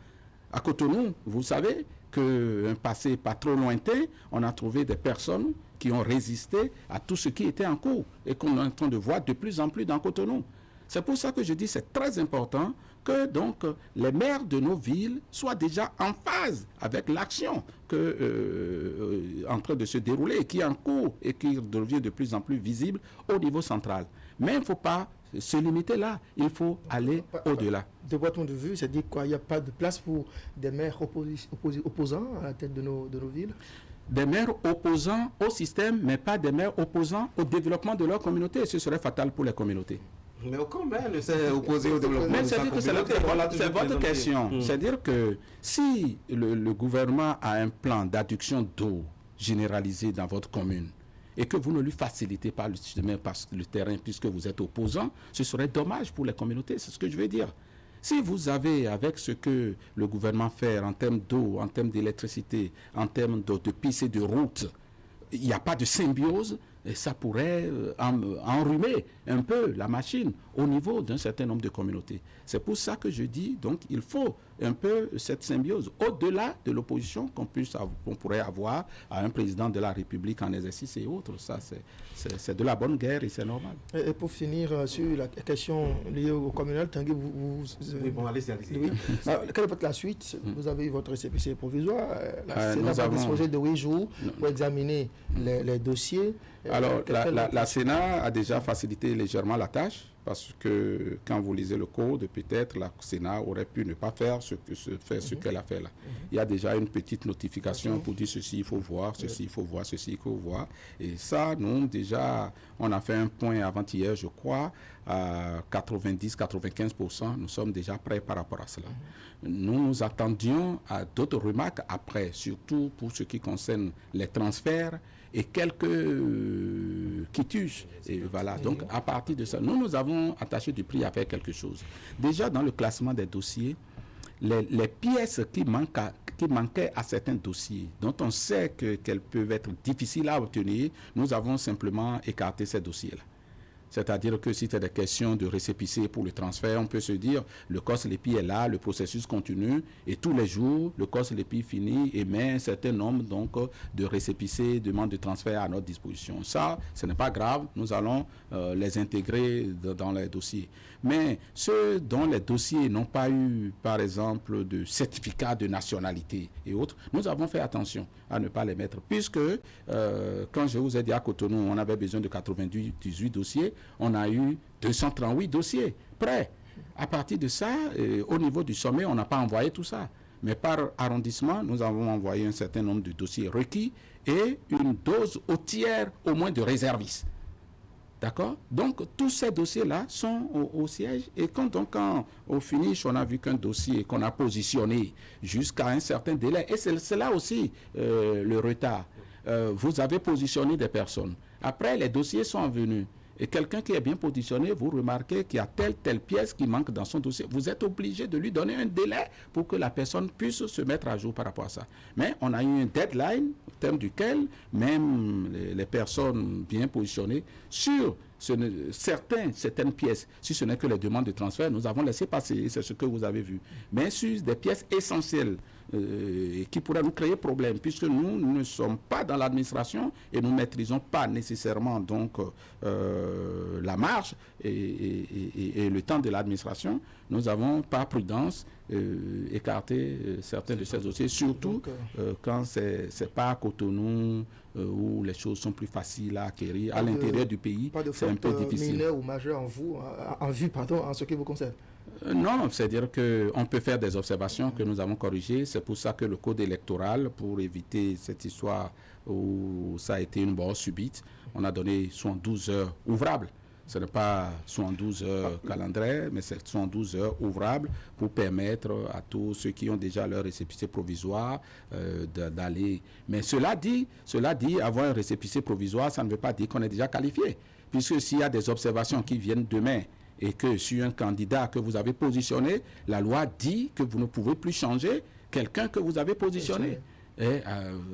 À Cotonou, vous savez qu'un passé pas trop lointain, on a trouvé des personnes qui ont résisté à tout ce qui était en cours et qu'on est en train de voir de plus en plus dans Cotonou. C'est pour ça que je dis que c'est très important que donc les maires de nos villes soient déjà en phase avec l'action en train de se dérouler et qui est en cours et qui devient de plus en plus visible au niveau central. Mais il ne faut pas se limiter là, il faut aller au-delà. De votre point de vue, ça dit quoi? Il n'y a pas de place pour des maires opposants à la tête de nos villes? Des maires opposants au système, mais pas des maires opposants au développement de leur communauté. Et ce serait fatal pour les communautés. Mais aucun maire ne s'est opposé au développement. Mais c'est votre question. C'est-à-dire que si le gouvernement a un plan d'adduction d'eau généralisé dans votre commune et que vous ne lui facilitez pas le chemin par le terrain puisque vous êtes opposant, ce serait dommage pour les communautés. C'est ce que je veux dire. Si vous avez, avec ce que le gouvernement fait en termes d'eau, en termes d'électricité, en termes de pistes et de routes, il n'y a pas de symbiose, et ça pourrait enrhumer un peu la machine au niveau d'un certain nombre de communautés. C'est pour ça que je dis, donc, il faut un peu cette symbiose, au-delà de l'opposition qu'on pourrait avoir à un président de la République en exercice et autres. Ça, c'est de la bonne guerre et c'est normal. Et pour finir sur la question liée au communal, Tanguy, oui, bon, allez-y. Oui. Quelle est la suite? Vous avez eu votre récépissé provisoire. La Sénat a disposé de 8 jours pour examiner les dossiers. Alors, la Sénat a déjà facilité légèrement la tâche parce que quand vous lisez le code, peut-être la Sénat aurait pu ne pas faire ce qu'elle a fait là. Il y a déjà une petite notification pour dire ceci il faut voir, ceci il faut voir, ceci il faut voir. Et ça, nous déjà, on a fait un point avant-hier, je crois, à 90-95%, nous sommes déjà prêts par rapport à cela. Nous nous attendions à d'autres remarques après, surtout pour ce qui concerne les transferts et quelques quituges. Et voilà, donc à partir de ça, nous avons attaché du prix à faire quelque chose. Déjà dans le classement des dossiers, les pièces qui manquaient à certains dossiers, dont on sait qu'elles peuvent être difficiles à obtenir, nous avons simplement écarté ces dossiers-là. C'est-à-dire que si c'est des questions de récépissé pour le transfert, on peut se dire le COSLEPI est là, le processus continue et tous les jours, le COSLEPI finit et met un certain nombre donc, de récépissés, demandes de transfert à notre disposition. Ça, ce n'est pas grave, nous allons les intégrer dans les dossiers. Mais ceux dont les dossiers n'ont pas eu, par exemple, de certificat de nationalité et autres, nous avons fait attention à ne pas les mettre. Puisque, quand je vous ai dit à Cotonou, on avait besoin de 98 dossiers, on a eu 238 dossiers prêts. À partir de ça, au niveau du sommet, on n'a pas envoyé tout ça. Mais par arrondissement, nous avons envoyé un certain nombre de dossiers requis et une dose au tiers au moins de réservistes. D'accord? Donc, tous ces dossiers-là sont au siège. Et quand au finish, on a vu qu'un dossier qu'on a positionné jusqu'à un certain délai, et c'est là aussi le retard. Vous avez positionné des personnes. Après, les dossiers sont venus. Et quelqu'un qui est bien positionné, vous remarquez qu'il y a telle pièce qui manque dans son dossier. Vous êtes obligé de lui donner un délai pour que la personne puisse se mettre à jour par rapport à ça. Mais on a eu un deadline au terme duquel même les personnes bien positionnées sur certaines pièces, si ce n'est que les demandes de transfert, nous avons laissé passer, c'est ce que vous avez vu. Mais sur des pièces essentielles qui pourraient nous créer problème, puisque nous ne sommes pas dans l'administration et nous ne maîtrisons pas nécessairement donc la marge et le temps de l'administration, nous avons par prudence écarté certains de ces dossiers, surtout quand c'est pas à Cotonou où les choses sont plus faciles à acquérir. À l'intérieur du pays, c'est un peu difficile. Mineur ou majeur en vue, en ce qui vous concerne? Non, c'est-à-dire qu'on peut faire des observations que nous avons corrigées. C'est pour ça que le code électoral, pour éviter cette histoire où ça a été une mort subite, on a donné 72 heures ouvrables. Ce n'est pas 72 heures calendaires, mais c'est 72 heures ouvrables pour permettre à tous ceux qui ont déjà leur récépissé provisoire d'aller. Mais cela dit, avoir un récépissé provisoire, ça ne veut pas dire qu'on est déjà qualifié. Puisque s'il y a des observations qui viennent demain et que sur un candidat que vous avez positionné, la loi dit que vous ne pouvez plus changer quelqu'un que vous avez positionné,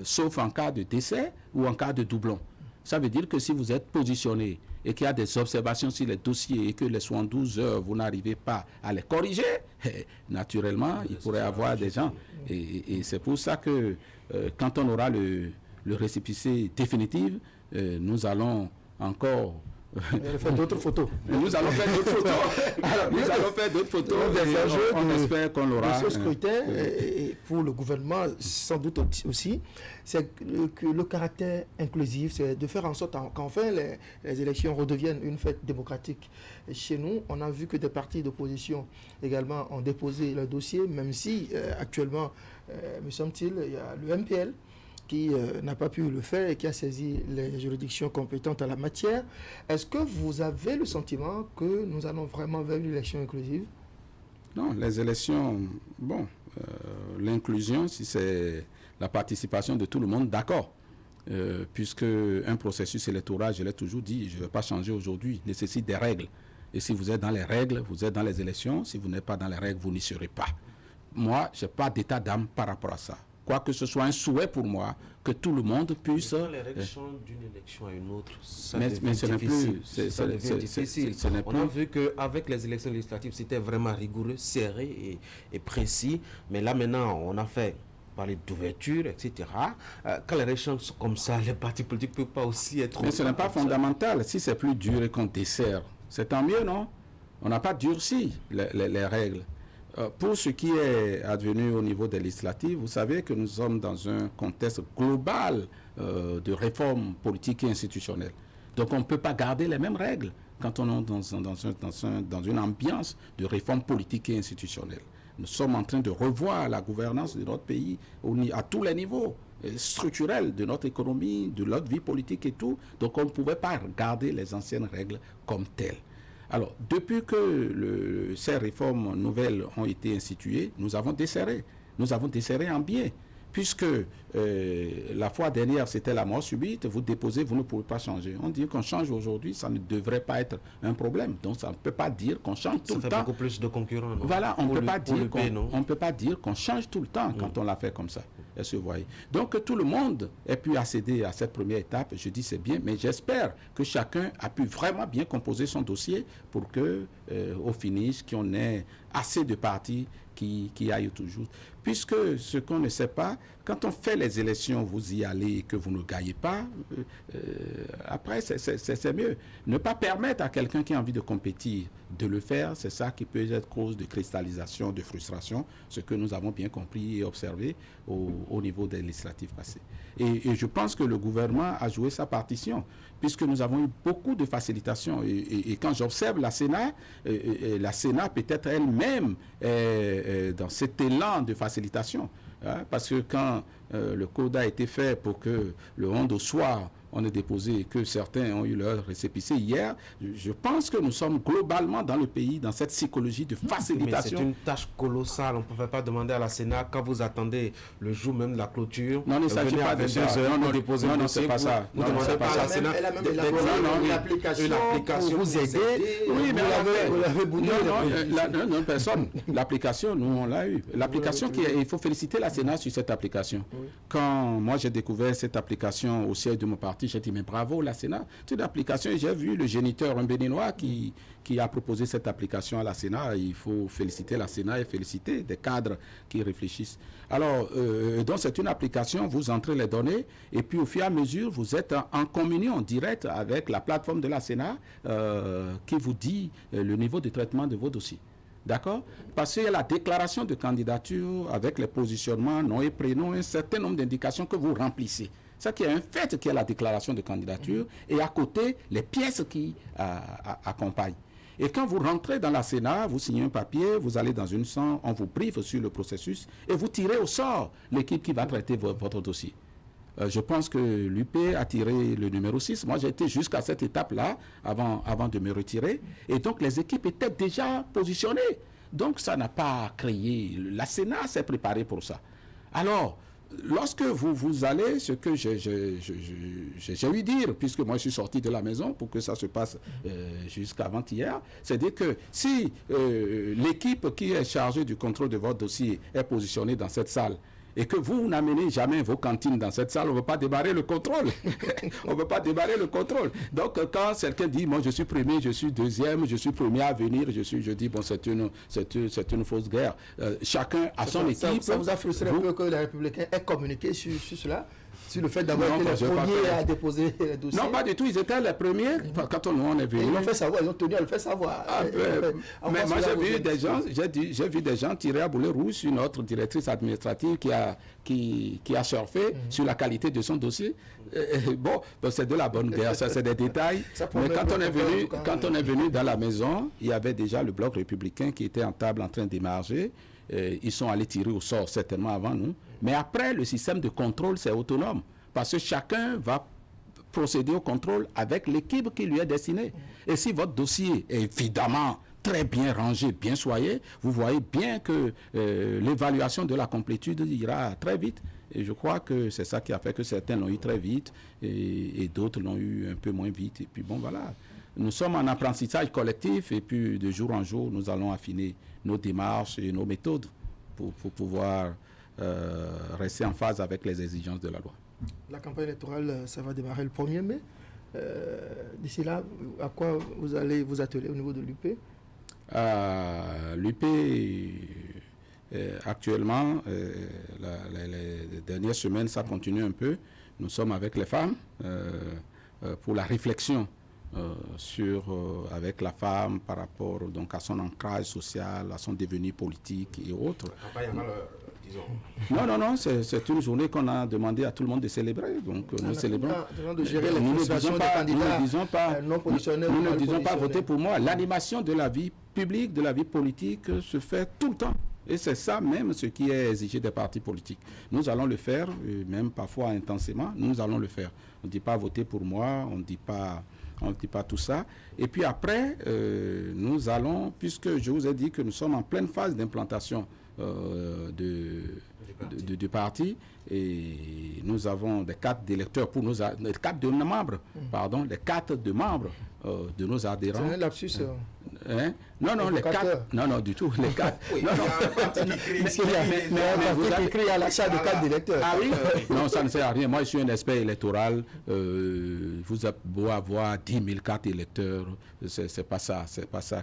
sauf en cas de décès ou en cas de doublon. Ça veut dire que si vous êtes positionné et qu'il y a des observations sur les dossiers et que les 72 heures, vous n'arrivez pas à les corriger, naturellement, il pourrait y avoir des gens. Et c'est pour ça que quand on aura le récépissé définitif, nous allons encore... faire d'autres photos. Nous allons faire d'autres photos. Nous allons faire d'autres photos. On espère qu'on l'aura. Ce scrutin, et pour le gouvernement, sans doute aussi, c'est que le caractère inclusif, c'est de faire en sorte qu'enfin les élections redeviennent une fête démocratique. Et chez nous, on a vu que des partis d'opposition également ont déposé leur dossier, même si actuellement, me semble-t-il, il y a le MPL qui n'a pas pu le faire et qui a saisi les juridictions compétentes en la matière. Est-ce que vous avez le sentiment que nous allons vraiment vers une élection inclusive? Non, les élections, l'inclusion, si c'est la participation de tout le monde, d'accord. Puisque un processus électoral, je l'ai toujours dit, je ne vais pas changer aujourd'hui, nécessite des règles. Et si vous êtes dans les règles, vous êtes dans les élections. Si vous n'êtes pas dans les règles, vous n'y serez pas. Moi, je n'ai pas d'état d'âme par rapport à ça. Quoique ce soit un souhait pour moi, que tout le monde puisse... Quand les règles changent d'une élection à une autre, ça mais devient ce n'est difficile. plus... Ça devient difficile. On a vu qu'avec les élections législatives, c'était vraiment rigoureux, serré et précis. Mais là, maintenant, on a fait parler d'ouverture, etc. Quand les règles changent comme ça, les partis politiques ne peuvent pas aussi être... Mais ce n'est pas fondamental. Si c'est plus dur et qu'on dessert, c'est tant mieux, non? On n'a pas durci les règles. Pour ce qui est advenu au niveau des législatives, vous savez que nous sommes dans un contexte global de réforme politique et institutionnelle. Donc on ne peut pas garder les mêmes règles quand on est dans une ambiance de réforme politique et institutionnelle. Nous sommes en train de revoir la gouvernance de notre pays à tous les niveaux structurels de notre économie, de notre vie politique et tout. Donc on ne pouvait pas regarder les anciennes règles comme telles. Alors, depuis que ces réformes nouvelles ont été instituées, nous avons desserré en bien. Puisque la fois dernière, c'était la mort subite, vous déposez, vous ne pouvez pas changer. On dit qu'on change aujourd'hui, ça ne devrait pas être un problème. Donc, ça ne peut pas dire qu'on change tout le temps. Ça fait beaucoup plus de concurrents, non? Voilà, on ne peut pas dire qu'on change tout le temps quand on l'a fait comme ça. Est-ce que vous voyez? Donc, que tout le monde ait pu accéder à cette première étape, je dis c'est bien, mais j'espère que chacun a pu vraiment bien composer son dossier pour que, au finish, qu'on ait assez de partis qui aillent toujours. Puisque ce qu'on ne sait pas, quand on fait les élections, vous y allez et que vous ne gagnez pas, après c'est mieux. Ne pas permettre à quelqu'un qui a envie de compétir de le faire, c'est ça qui peut être cause de cristallisation, de frustration, ce que nous avons bien compris et observé au niveau des législatives passées. Et je pense que le gouvernement a joué sa partition, puisque nous avons eu beaucoup de facilitations. Et quand j'observe la Sénat peut-être elle-même dans cet élan de facilitation. Parce que quand le code a été fait pour que le 11 au soir, on ait déposé et que certains ont eu leur récépissé hier, je pense que nous sommes globalement dans le pays, dans cette psychologie de facilitation. Mais c'est une tâche colossale. On ne pouvait pas demander à la Sénat, quand vous attendez le jour même de la clôture, non, il ne s'agit pas de ça. Non, c'est pas ça. Vous ne demandez pas à la Sénat une application pour vous aider. Oui, mais vous l'avez boudé. Non, personne. L'application, nous, on l'a eu. L'application, il faut féliciter la Sénat sur cette application. Quand moi, j'ai découvert cette application au siège de mon parti, j'ai dit, mais bravo, la Sénat. C'est une application, et j'ai vu le géniteur, un béninois, qui a proposé cette application à la Sénat. Il faut féliciter la Sénat et féliciter des cadres qui réfléchissent. Alors, donc c'est une application, vous entrez les données, et puis au fur et à mesure, vous êtes en communion directe avec la plateforme de la Sénat qui vous dit le niveau de traitement de vos dossiers. D'accord? Parce qu'il y a la déclaration de candidature avec les positionnements, nom et prénom, un certain nombre d'indications que vous remplissez. Ça qui est un fait, qui est la déclaration de candidature, et à côté, les pièces qui accompagnent. Et quand vous rentrez dans la Sénat, vous signez un papier, vous allez dans une salle, on vous briefe sur le processus, et vous tirez au sort l'équipe qui va traiter votre dossier. Je pense que l'UP a tiré le numéro 6. Moi, j'ai été jusqu'à cette étape-là avant de me retirer. Et donc, les équipes étaient déjà positionnées. Donc, ça n'a pas créé... La Sénat s'est préparée pour ça. Alors, lorsque vous allez, ce que j'ai ouï dire, puisque moi, je suis sorti de la maison pour que ça se passe jusqu'avant-hier, c'est-à-dire que si l'équipe qui est chargée du contrôle de votre dossier est positionnée dans cette salle, et que vous n'amenez jamais vos cantines dans cette salle, on ne veut pas démarrer le contrôle. On ne veut pas démarrer le contrôle. Donc, quand quelqu'un dit, moi, je suis premier, je suis deuxième, je suis premier à venir, je dis, bon, c'est une fausse guerre. Chacun a son équipe. Ça vous a frustré un peu que les Républicains aient communiqué sur cela? Sur le fait d'avoir été les premiers à déposer les dossiers? Non, pas du tout. Ils étaient les premiers quand on est venu. Ils l'ont fait savoir, ils ont tenu à le faire savoir. Mais moi, j'ai vu des gens tirer à boulet rouge sur notre directrice administrative qui a surfé sur la qualité de son dossier. Bon, c'est de la bonne guerre, ça c'est des détails. Mais quand on est venu dans la maison, il y avait déjà le bloc républicain qui était en table en train d'émarger. Ils sont allés tirer au sort certainement avant nous. Mais après, le système de contrôle, c'est autonome. Parce que chacun va procéder au contrôle avec l'équipe qui lui est destinée. Et si votre dossier est évidemment très bien rangé, bien soigné, vous voyez bien que l'évaluation de la complétude ira très vite. Et je crois que c'est ça qui a fait que certains l'ont eu très vite et d'autres l'ont eu un peu moins vite. Et puis bon, voilà. Nous sommes en apprentissage collectif et puis de jour en jour, nous allons affiner nos démarches et nos méthodes pour pouvoir rester en phase avec les exigences de la loi. La campagne électorale, ça va démarrer le 1er mai. D'ici là, à quoi vous allez vous atteler au niveau de l'UP? L'UP, actuellement, les dernières semaines, ça continue un peu. Nous sommes avec les femmes pour la réflexion avec la femme par rapport donc, à son ancrage social, à son devenir politique et autres. disons. Non, c'est une journée qu'on a demandé à tout le monde de célébrer. Donc nous célébrons. De gérer les frustrations des candidats non positionnés. Nous ne disons pas voter pour moi. L'animation de la vie publique, de la vie politique se fait tout le temps. Et c'est ça même ce qui est exigé des partis politiques. Nous allons le faire, même parfois intensément, nous allons le faire. On ne dit pas voter pour moi, on ne dit pas tout ça. Et puis après, nous allons, puisque je vous ai dit que nous sommes en pleine phase d'implantation du parti, et nous avons des cartes d'électeurs pour nos des cartes de membres, pardon, des cartes de membres de nos adhérents. C'est un lapsus. Hein? Non, les cartes. Non, du tout. Les cartes. Oui, non, mais vous écrit à l'achat de cartes d'électeurs. Ah oui? Non, ça ne sert à rien. Moi, je suis un expert électoral. Vous avez beau avoir 10 000 cartes électeurs. C'est pas ça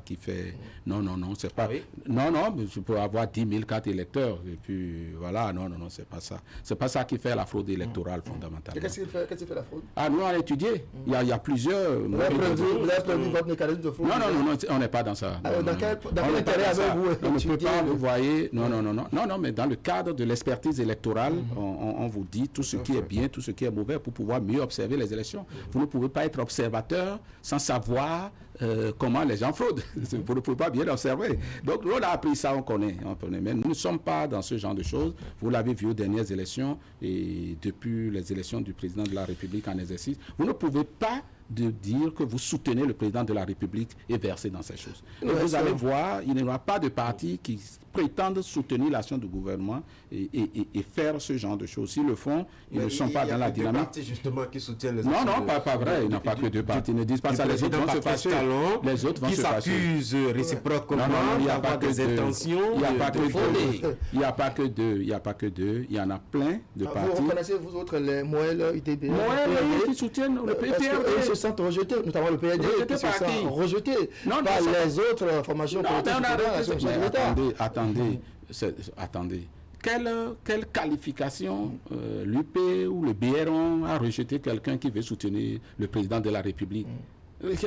qui fait. Non, c'est pas. Ah oui? Non, je peux avoir 10 000 cartes électeurs. Et puis, voilà, non, c'est pas ça. C'est pas ça qui fait la fraude électorale, fondamentalement. Qu'est-ce qui fait la fraude? Ah, nous, on a étudié. Il y a plusieurs. Vous avez prévu votre mécanisme de fraude? Non, on n'est pas dans ça. Dans quel intérêt avez-vous étudié? Vous voyez, non, mais dans le cadre de l'expertise électorale, on vous dit tout ce qui est bien, tout ce qui est mauvais pour pouvoir mieux observer les élections. Vous ne pouvez pas être observateur sans savoir comment les gens fraudent. Vous ne pouvez pas bien observer. Donc, nous, on a appris ça, on connaît. Mais nous ne sommes pas dans ce genre de choses. Vous l'avez vu aux dernières élections et depuis les élections du président de la République en exercice. Vous ne pouvez pas dire que vous soutenez le président de la République et verser dans ces choses. Et vous allez voir, il n'y aura pas de parti qui prétendent soutenir l'action du gouvernement et faire ce genre de choses. S'ils le font, ils ne sont pas dans la dynamique. Il y a partis justement qui soutiennent les Non, pas vrai. Il n'y a pas que deux partis. Ils ne disent pas ça. Les autres vont se passer. Les autres vont se passer. Qui s'accusent réciproquement d'avoir des intentions. Il n'y a pas que deux. Il n'y a pas que deux. Il n'y a pas que deux. Il y en a plein de partis. Vous reconnaissez, vous autres, les Moël, UDB, qui soutiennent le PPRD. Ils se sentent rejetés, notamment le PRD, qui se sent rejeté par les autres formations politiques. Attendez. Quelle qualification l'UP ou le BRN a rejeté quelqu'un qui veut soutenir le président de la République?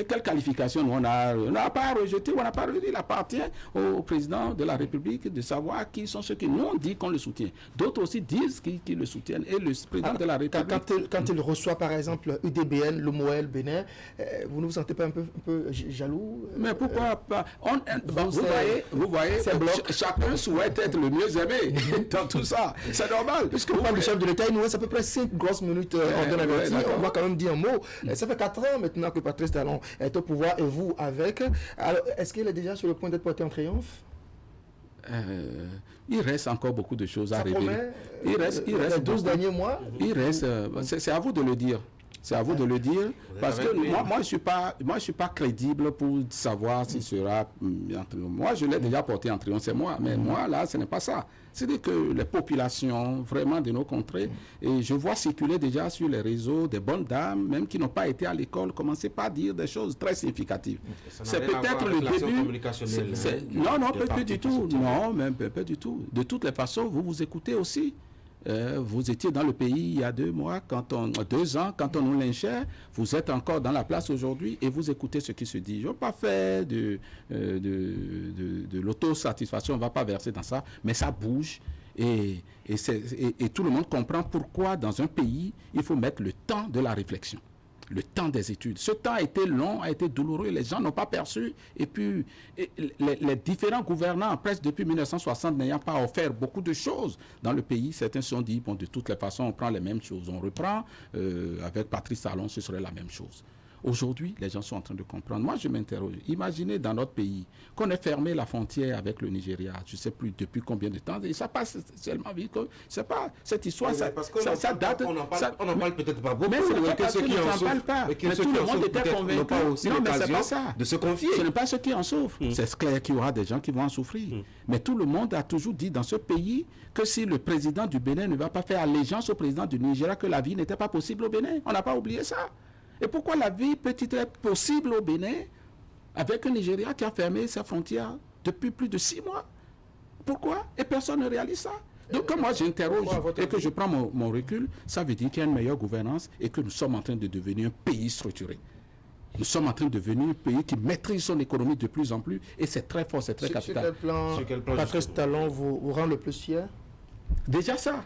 Quelle qualification on n'a pas rejeté, on n'a pas rejeté. Il appartient au président de la République de savoir qui sont ceux qui nous ont dit qu'on le soutient. D'autres aussi disent qu'ils le soutiennent. Et le président de la République... Quand il reçoit par exemple UDBN, le Moël, Bénin, vous ne vous sentez pas un peu jaloux? Mais pourquoi pas? Vous voyez, chacun souhaite être le mieux aimé dans tout ça. C'est normal. Puisque vous parlez du chef de l'État, il nous reste à peu près 5 grosses minutes en donne on va quand même dire un mot. Ça fait 4 ans maintenant que Patrice Talon est au pouvoir et vous avec. Alors, est-ce qu'il est déjà sur le point d'être porté en triomphe? Il reste encore beaucoup de choses à révéler. Il reste les 12 derniers mois. Il reste. C'est à vous de le dire. C'est à vous de le dire, parce que moi je suis pas crédible pour savoir s'il sera en triomphe. Moi, je l'ai déjà porté en triomphe, c'est moi. Mais moi, là, ce n'est pas ça. C'est-à-dire que les populations, vraiment de nos contrées, et je vois circuler déjà sur les réseaux des bonnes dames, même qui n'ont pas été à l'école, commencer par dire des choses très significatives. C'est peut-être le début. Non, pas du tout. Non, même pas du tout. De toutes les façons, vous écoutez aussi. Vous étiez dans le pays il y a 2 mois, 2 ans, quand on nous lynchait. Vous êtes encore dans la place aujourd'hui et vous écoutez ce qui se dit. Je ne vais pas faire de l'autosatisfaction, on ne va pas verser dans ça, mais ça bouge. Et tout le monde comprend pourquoi dans un pays, il faut mettre le temps de la réflexion. Le temps des études. Ce temps a été long, a été douloureux, les gens n'ont pas perçu. Et puis, les différents gouvernants, presque depuis 1960, n'ayant pas offert beaucoup de choses dans le pays, certains se sont dit, bon, de toutes les façons, on prend les mêmes choses. On reprend, avec Patrice Talon, ce serait la même chose. Aujourd'hui, les gens sont en train de comprendre. Moi, je m'interroge. Imaginez dans notre pays qu'on ait fermé la frontière avec le Nigeria, je ne sais plus depuis combien de temps, et ça passe tellement vite que c'est pas cette histoire, ça date. On n'en parle peut-être pas beaucoup, mais ce n'est pas ceux qui en souffrent. Mais tout le monde était convaincu. Non, mais c'est pas ça. De se confier. Ce n'est pas ceux qui en souffrent. C'est clair qu'il y aura des gens qui vont en souffrir. Mais tout le monde a toujours dit dans ce pays que si le président du Bénin ne va pas faire allégeance au président du Nigeria, que la vie n'était pas possible au Bénin. On n'a pas oublié ça. Et pourquoi la vie peut-il être possible au Bénin avec un Nigeria qui a fermé ses frontières depuis plus de 6 mois? Pourquoi? Et personne ne réalise ça. Donc quand moi j'interroge et que je prends mon recul, ça veut dire qu'il y a une meilleure gouvernance et que nous sommes en train de devenir un pays structuré. Nous sommes en train de devenir un pays qui maîtrise son économie de plus en plus et c'est très fort, c'est très capital. Sur quel plan Patrice Talon vous rend le plus fier? Déjà ça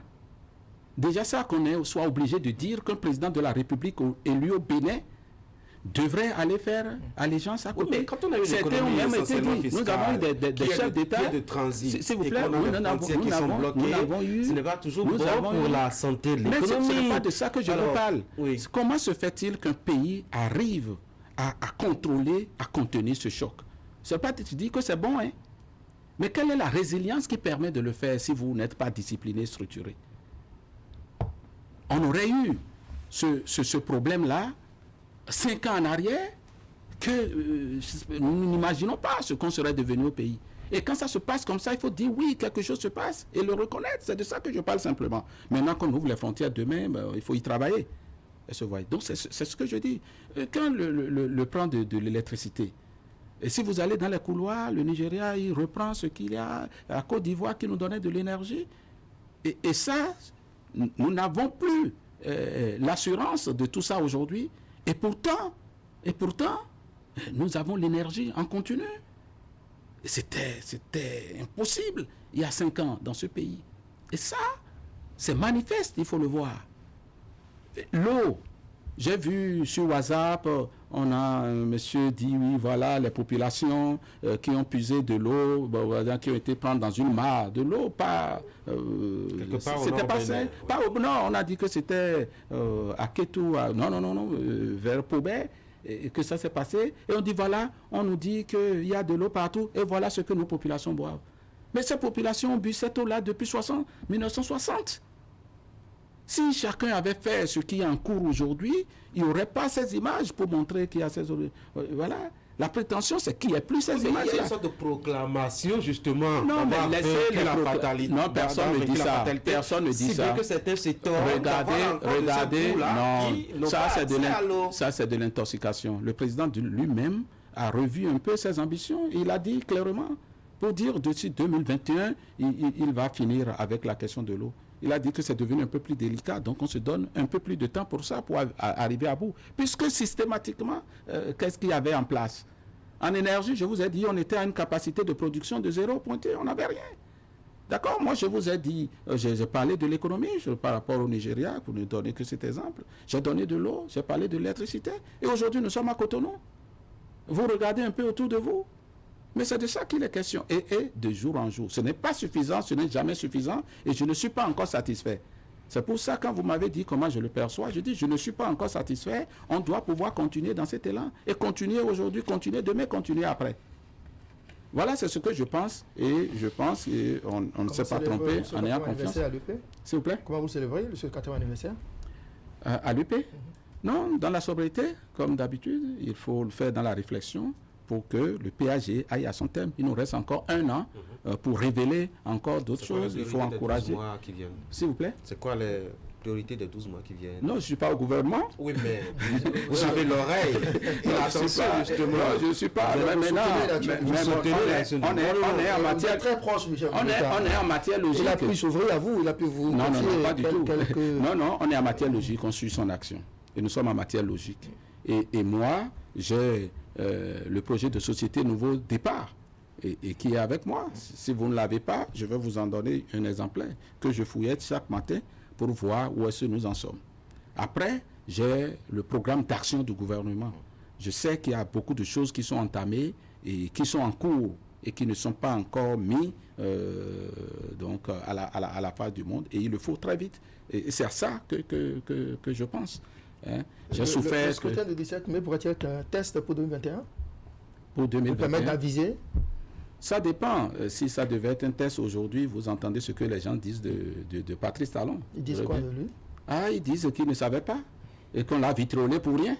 qu'on soit obligé de dire qu'un président de la République élu au Bénin devrait aller faire allégeance à côté. Mais quand on a eu l'économie même été dit, fiscale, nous avons eu des chefs d'État de transit, s'il vous plaît, nous avons eu, ce n'est pas toujours bon pour la santé de l'économie. Mais ce n'est pas de ça que je vous parle. Oui. Comment se fait-il qu'un pays arrive à contrôler, à contenir ce choc? C'est pas que tu dis que c'est bon, hein? Mais quelle est la résilience qui permet de le faire si vous n'êtes pas discipliné, structuré? On aurait eu ce problème-là 5 ans en arrière, que nous n'imaginons pas ce qu'on serait devenu au pays. Et quand ça se passe comme ça, il faut dire oui, quelque chose se passe et le reconnaître. C'est de ça que je parle simplement. Maintenant qu'on ouvre les frontières demain, il faut y travailler. Donc c'est ce que je dis. Quand le plan de l'électricité, et si vous allez dans les couloirs, le Nigeria, il reprend ce qu'il y a à Côte d'Ivoire qui nous donnait de l'énergie. Et ça, nous n'avons plus l'assurance de tout ça aujourd'hui. Et pourtant, nous avons l'énergie en continu. C'était impossible il y a 5 ans dans ce pays. Et ça, c'est manifeste, il faut le voir. L'eau, j'ai vu sur WhatsApp, on a un monsieur dit, oui, voilà, les populations qui ont puisé de l'eau, qui ont été prendre dans une mare de l'eau, pas... c'était pas ça. Non, on a dit que c'était à Kétou, non, vers Pobet, et que ça s'est passé. Et on dit, voilà, on nous dit qu'il y a de l'eau partout, et voilà ce que nos populations boivent. Mais ces populations ont bu cette eau-là depuis 1960. Si chacun avait fait ce qui est en cours aujourd'hui, il n'y aurait pas ces images pour montrer qu'il y a ces... Voilà. La prétention, c'est qu'il n'y ait plus ces images. Il y a une sorte de proclamation, justement. Non, mais laissez la fatalité. Non, personne ne dit ça. Personne ne dit ça. Que c'était regardez, non. Ça, c'est de l'intoxication. Le président lui-même a revu un peu ses ambitions. Il a dit clairement, pour dire d'ici 2021, il va finir avec la question de l'eau. Il a dit que c'est devenu un peu plus délicat, donc on se donne un peu plus de temps pour ça, pour arriver à bout. Puisque systématiquement, qu'est-ce qu'il y avait en place? En énergie, je vous ai dit, on était à une capacité de production de 0 pointé, on n'avait rien. D'accord? Moi, je vous ai dit, j'ai parlé de l'économie par rapport au Nigeria, pour ne donner que cet exemple. J'ai donné de l'eau, j'ai parlé de l'électricité. Et aujourd'hui, nous sommes à Cotonou. Vous regardez un peu autour de vous. Mais c'est de ça qu'il est question. Et de jour en jour. Ce n'est pas suffisant, ce n'est jamais suffisant. Et je ne suis pas encore satisfait. C'est pour ça, quand vous m'avez dit comment je le perçois, je dis, je ne suis pas encore satisfait. On doit pouvoir continuer dans cet élan. Et continuer aujourd'hui, continuer demain, continuer après. Voilà, c'est ce que je pense. Et je pense qu'on ne s'est pas trompé en ayant confiance. S'il vous plaît. Comment vous célébrez le 80e anniversaire à l'UP? Non, dans la sobriété, comme d'habitude. Il faut le faire dans la réflexion, pour que le PAG aille à son terme. Il nous reste encore 1 an pour révéler encore d'autres choses. Il faut encourager. S'il vous plaît. C'est quoi les priorités des 12 mois qui viennent? Non, je ne suis pas au gouvernement. Oui, mais vous avez l'oreille. Attention, justement. Non, je ne suis pas. On est en matière très proche, Michel. On est en matière logique. Il a pu s'ouvrir à vous, il a pu vous. Non, pas du tout. Non, on est en matière logique, on suit son action. Et nous sommes en matière logique. Et moi, j'ai le projet de société Nouveau Départ et qui est avec moi. Si vous ne l'avez pas, je vais vous en donner un exemplaire que je fouillette chaque matin pour voir où est-ce que nous en sommes. Après, j'ai le programme d'action du gouvernement. Je sais qu'il y a beaucoup de choses qui sont entamées et qui sont en cours et qui ne sont pas encore mis donc à la face du monde. Et il le faut très vite. Et c'est à ça que je pense. Hein. J'ai souffert. Le scrutin de 17 mai pourrait-il être un test pour 2021? Pour 2021. Vous permettre d'aviser? Ça dépend. Si ça devait être un test aujourd'hui, vous entendez ce que les gens disent de Patrice Talon. Ils disent quoi de lui? Ils disent qu'ils ne savaient pas. Et qu'on l'a vitriolé pour rien.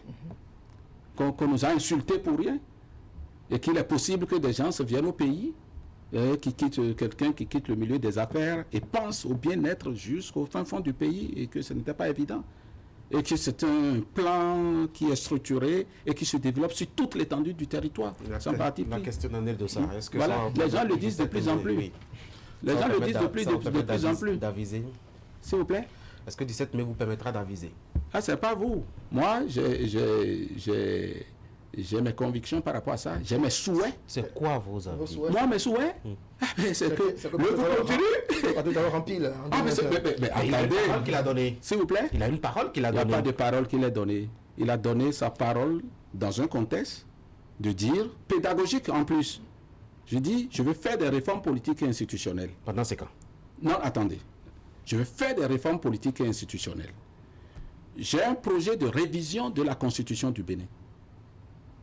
Qu'on nous a insultés pour rien. Et qu'il est possible que des gens se viennent au pays, quelqu'un qui quitte le milieu des affaires et pense au bien-être jusqu'au fin fond du pays et que ce n'était pas évident. Et que c'est un plan qui est structuré et qui se développe sur toute l'étendue du territoire. La question en est de ça. Est-ce que voilà, ça les gens le disent de plus en plus. Oui. Les gens le disent de plus en plus. D'aviser. S'il vous plaît. Est-ce que 17 mai vous permettra d'aviser? C'est pas vous. Moi, j'ai j'ai mes convictions par rapport à ça, j'ai mes souhaits. C'est quoi vos avis? Moi, mes souhaits, c'est que le continue. Pas tout à l'heure en pile. Mais il a une parole qu'il a donnée. S'il vous plaît. Il a une parole qu'il a Il n'y a donnée. pas de parole qu'il a donnée. Il a donné sa parole dans un contexte de dire, pédagogique en plus. Je dis, je veux faire des réformes politiques et institutionnelles. Pendant ces cas. Non, attendez. Je veux faire des réformes politiques et institutionnelles. J'ai un projet de révision de la Constitution du Bénin.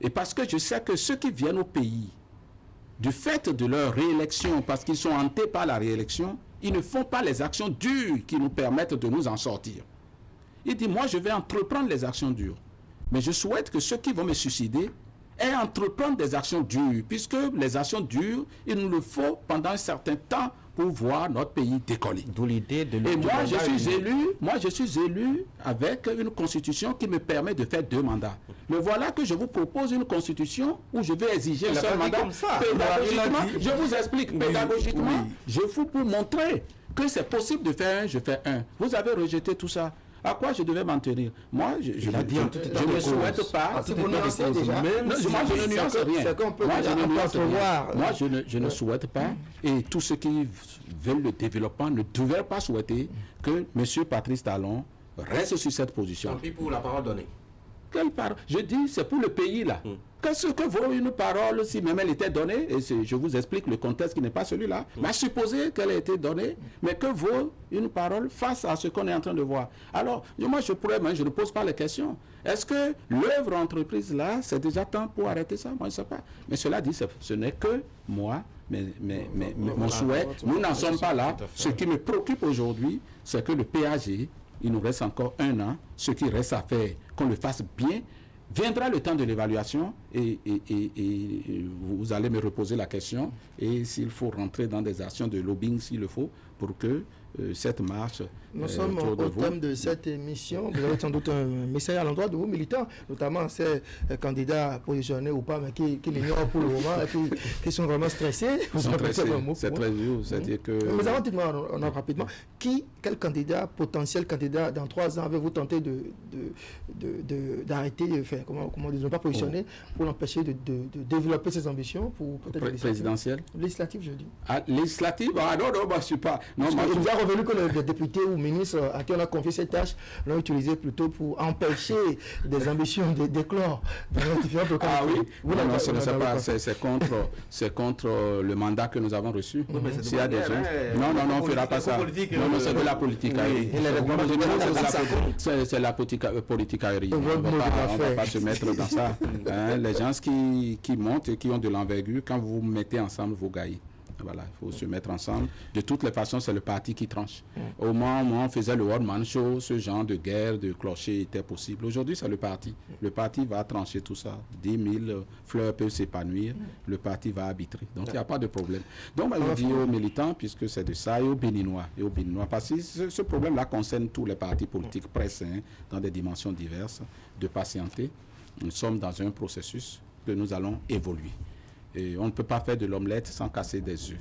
Et parce que je sais que ceux qui viennent au pays, du fait de leur réélection, parce qu'ils sont hantés par la réélection, ils ne font pas les actions dures qui nous permettent de nous en sortir. Il dit, moi je vais entreprendre les actions dures. Mais je souhaite que ceux qui vont me suicider aient à entreprendre des actions dures, puisque les actions dures, il nous le faut pendant un certain temps pour voir notre pays décoller. D'où l'idée de Et moi je suis élu avec une constitution qui me permet de faire 2 mandats. Mais voilà que je vous propose une constitution où je vais exiger un seul mandat. Pédagogiquement, je vous explique, pédagogiquement, je fous pour montrer que c'est possible de faire un, je fais un. Vous avez rejeté tout ça. À quoi je devais m'en tenir? Moi, je ne souhaite pas. Moi, je ne souhaite pas. Et tous ceux qui veulent le développement ne devraient pas souhaiter que M. Patrice Talon reste sur cette position. Tant pis pour la parole donnée. Quelle parole? Je dis, c'est pour le pays là. Qu'est-ce que vaut une parole si même elle était donnée? Et je vous explique le contexte qui n'est pas celui-là. Mais supposer qu'elle a été donnée, mais que vaut une parole face à ce qu'on est en train de voir? Alors, moi je ne pose pas les questions. Est-ce que l'œuvre entreprise là, c'est déjà temps pour arrêter ça? Moi je ne sais pas. Mais cela dit, ce n'est que moi, mon souhait. Nous n'en sommes pas là. Ce qui me préoccupe aujourd'hui, c'est que le PAG, il nous reste encore 1 an. Ce qui reste à faire, qu'on le fasse bien. Viendra le temps de l'évaluation et vous allez me reposer la question. Et s'il faut rentrer dans des actions de lobbying, s'il le faut, pour que cette marche... Nous sommes au thème de cette émission. Vous avez sans doute un message à l'endroit de vos militants, notamment ces candidats positionnés ou pas, mais qui l'ignorent pour le moment, et qui sont vraiment stressés. C'est très dur. C'est-à-dire que... Mais avant, dites-moi rapidement, quel candidat, potentiel candidat, dans 3 ans, avez-vous tenté d'arrêter, de faire, comment disons, pas positionner, pour l'empêcher de développer ses ambitions pour peut-être... Présidentielle? Législative, je dis. Ah, législative? Ah non, je ne suis pas... Non, il nous a revenu que les députés ou ministres à qui on a confié ces tâches l'ont utilisé plutôt pour empêcher des ambitions d'éclore dans les différentes localités. Ah oui? Non, ce n'est pas. C'est contre le mandat que nous avons reçu. S'il y a des gens... Non, on ne fera pas ça. Non, c'est de la politique. C'est la politique aérienne. On ne va pas se mettre dans ça. Les gens qui montent et qui ont de l'envergure, quand vous vous mettez ensemble, vous gagnez. Voilà, il faut se mettre ensemble. De toutes les façons, c'est le parti qui tranche. Au moment où on faisait le One Man Show, ce genre de guerre, de clocher était possible. Aujourd'hui, c'est le parti. Le parti va trancher tout ça. 10 000 fleurs peuvent s'épanouir. Le parti va arbitrer. Donc, il n'y a pas de problème. Donc, je dis aux militants, puisque c'est de ça, et aux Béninois. Parce que ce problème-là concerne tous les partis politiques presse, dans des dimensions diverses, de patienter. Nous sommes dans un processus que nous allons évoluer. Et on ne peut pas faire de l'omelette sans casser des œufs.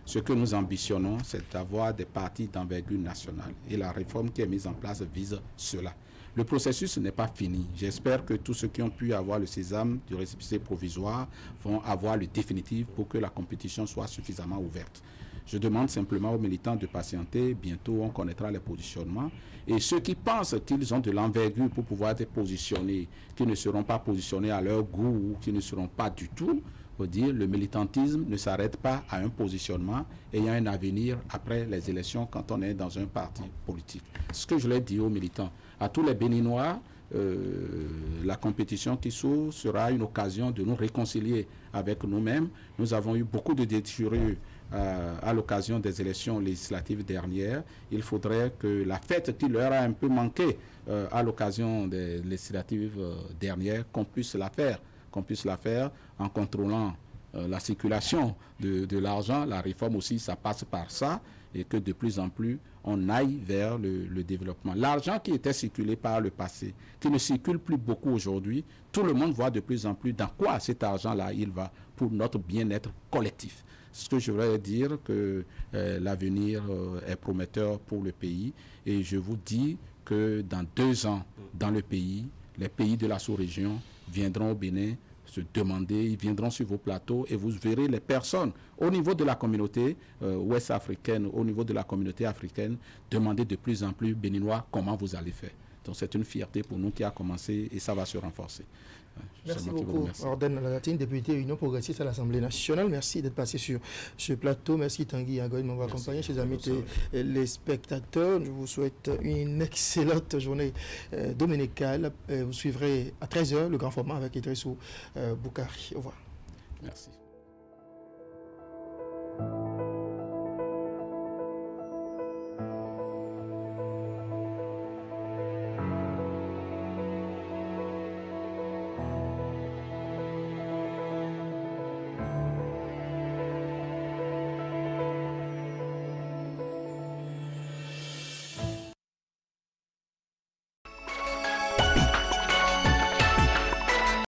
Ce que nous ambitionnons, c'est d'avoir des partis d'envergure nationale. Et la réforme qui est mise en place vise cela. Le processus n'est pas fini. J'espère que tous ceux qui ont pu avoir le sésame du récépissé provisoire vont avoir le définitif pour que la compétition soit suffisamment ouverte. Je demande simplement aux militants de patienter. Bientôt, on connaîtra les positionnements. Et ceux qui pensent qu'ils ont de l'envergure pour pouvoir être positionnés, qui ne seront pas positionnés à leur goût ou qui ne seront pas du tout, faut dire, le militantisme ne s'arrête pas à un positionnement ayant un avenir après les élections quand on est dans un parti politique. Ce que je l'ai dit aux militants, à tous les Béninois, la compétition qui s'ouvre sera une occasion de nous réconcilier avec nous-mêmes. Nous avons eu beaucoup de déchirures à l'occasion des élections législatives dernières. Il faudrait que la fête qui leur a un peu manqué à l'occasion des législatives dernières, qu'on puisse la faire en contrôlant la circulation de l'argent. La réforme aussi, ça passe par ça, et que de plus en plus, on aille vers le développement. L'argent qui était circulé par le passé, qui ne circule plus beaucoup aujourd'hui, tout le monde voit de plus en plus dans quoi cet argent-là, il va pour notre bien-être collectif. Ce que je voudrais dire, que l'avenir est prometteur pour le pays, et je vous dis que dans 2 ans, dans le pays, les pays de la sous-région viendront au Bénin se demander, ils viendront sur vos plateaux et vous verrez les personnes au niveau de la communauté ouest africaine, au niveau de la communauté africaine, demander de plus en plus, Béninois, comment vous allez faire. Donc c'est une fierté pour nous qui a commencé et ça va se renforcer. Merci beaucoup, Orden Lalatine, député Union Progressiste à l'Assemblée nationale. Merci d'être passé sur ce plateau. Merci Tanguy Agoy de m'avoir accompagné, chers amis les spectateurs. Je vous souhaite une excellente journée dominicale. Vous suivrez à 13h le grand format avec Idrissou Boukari. Au revoir. Merci.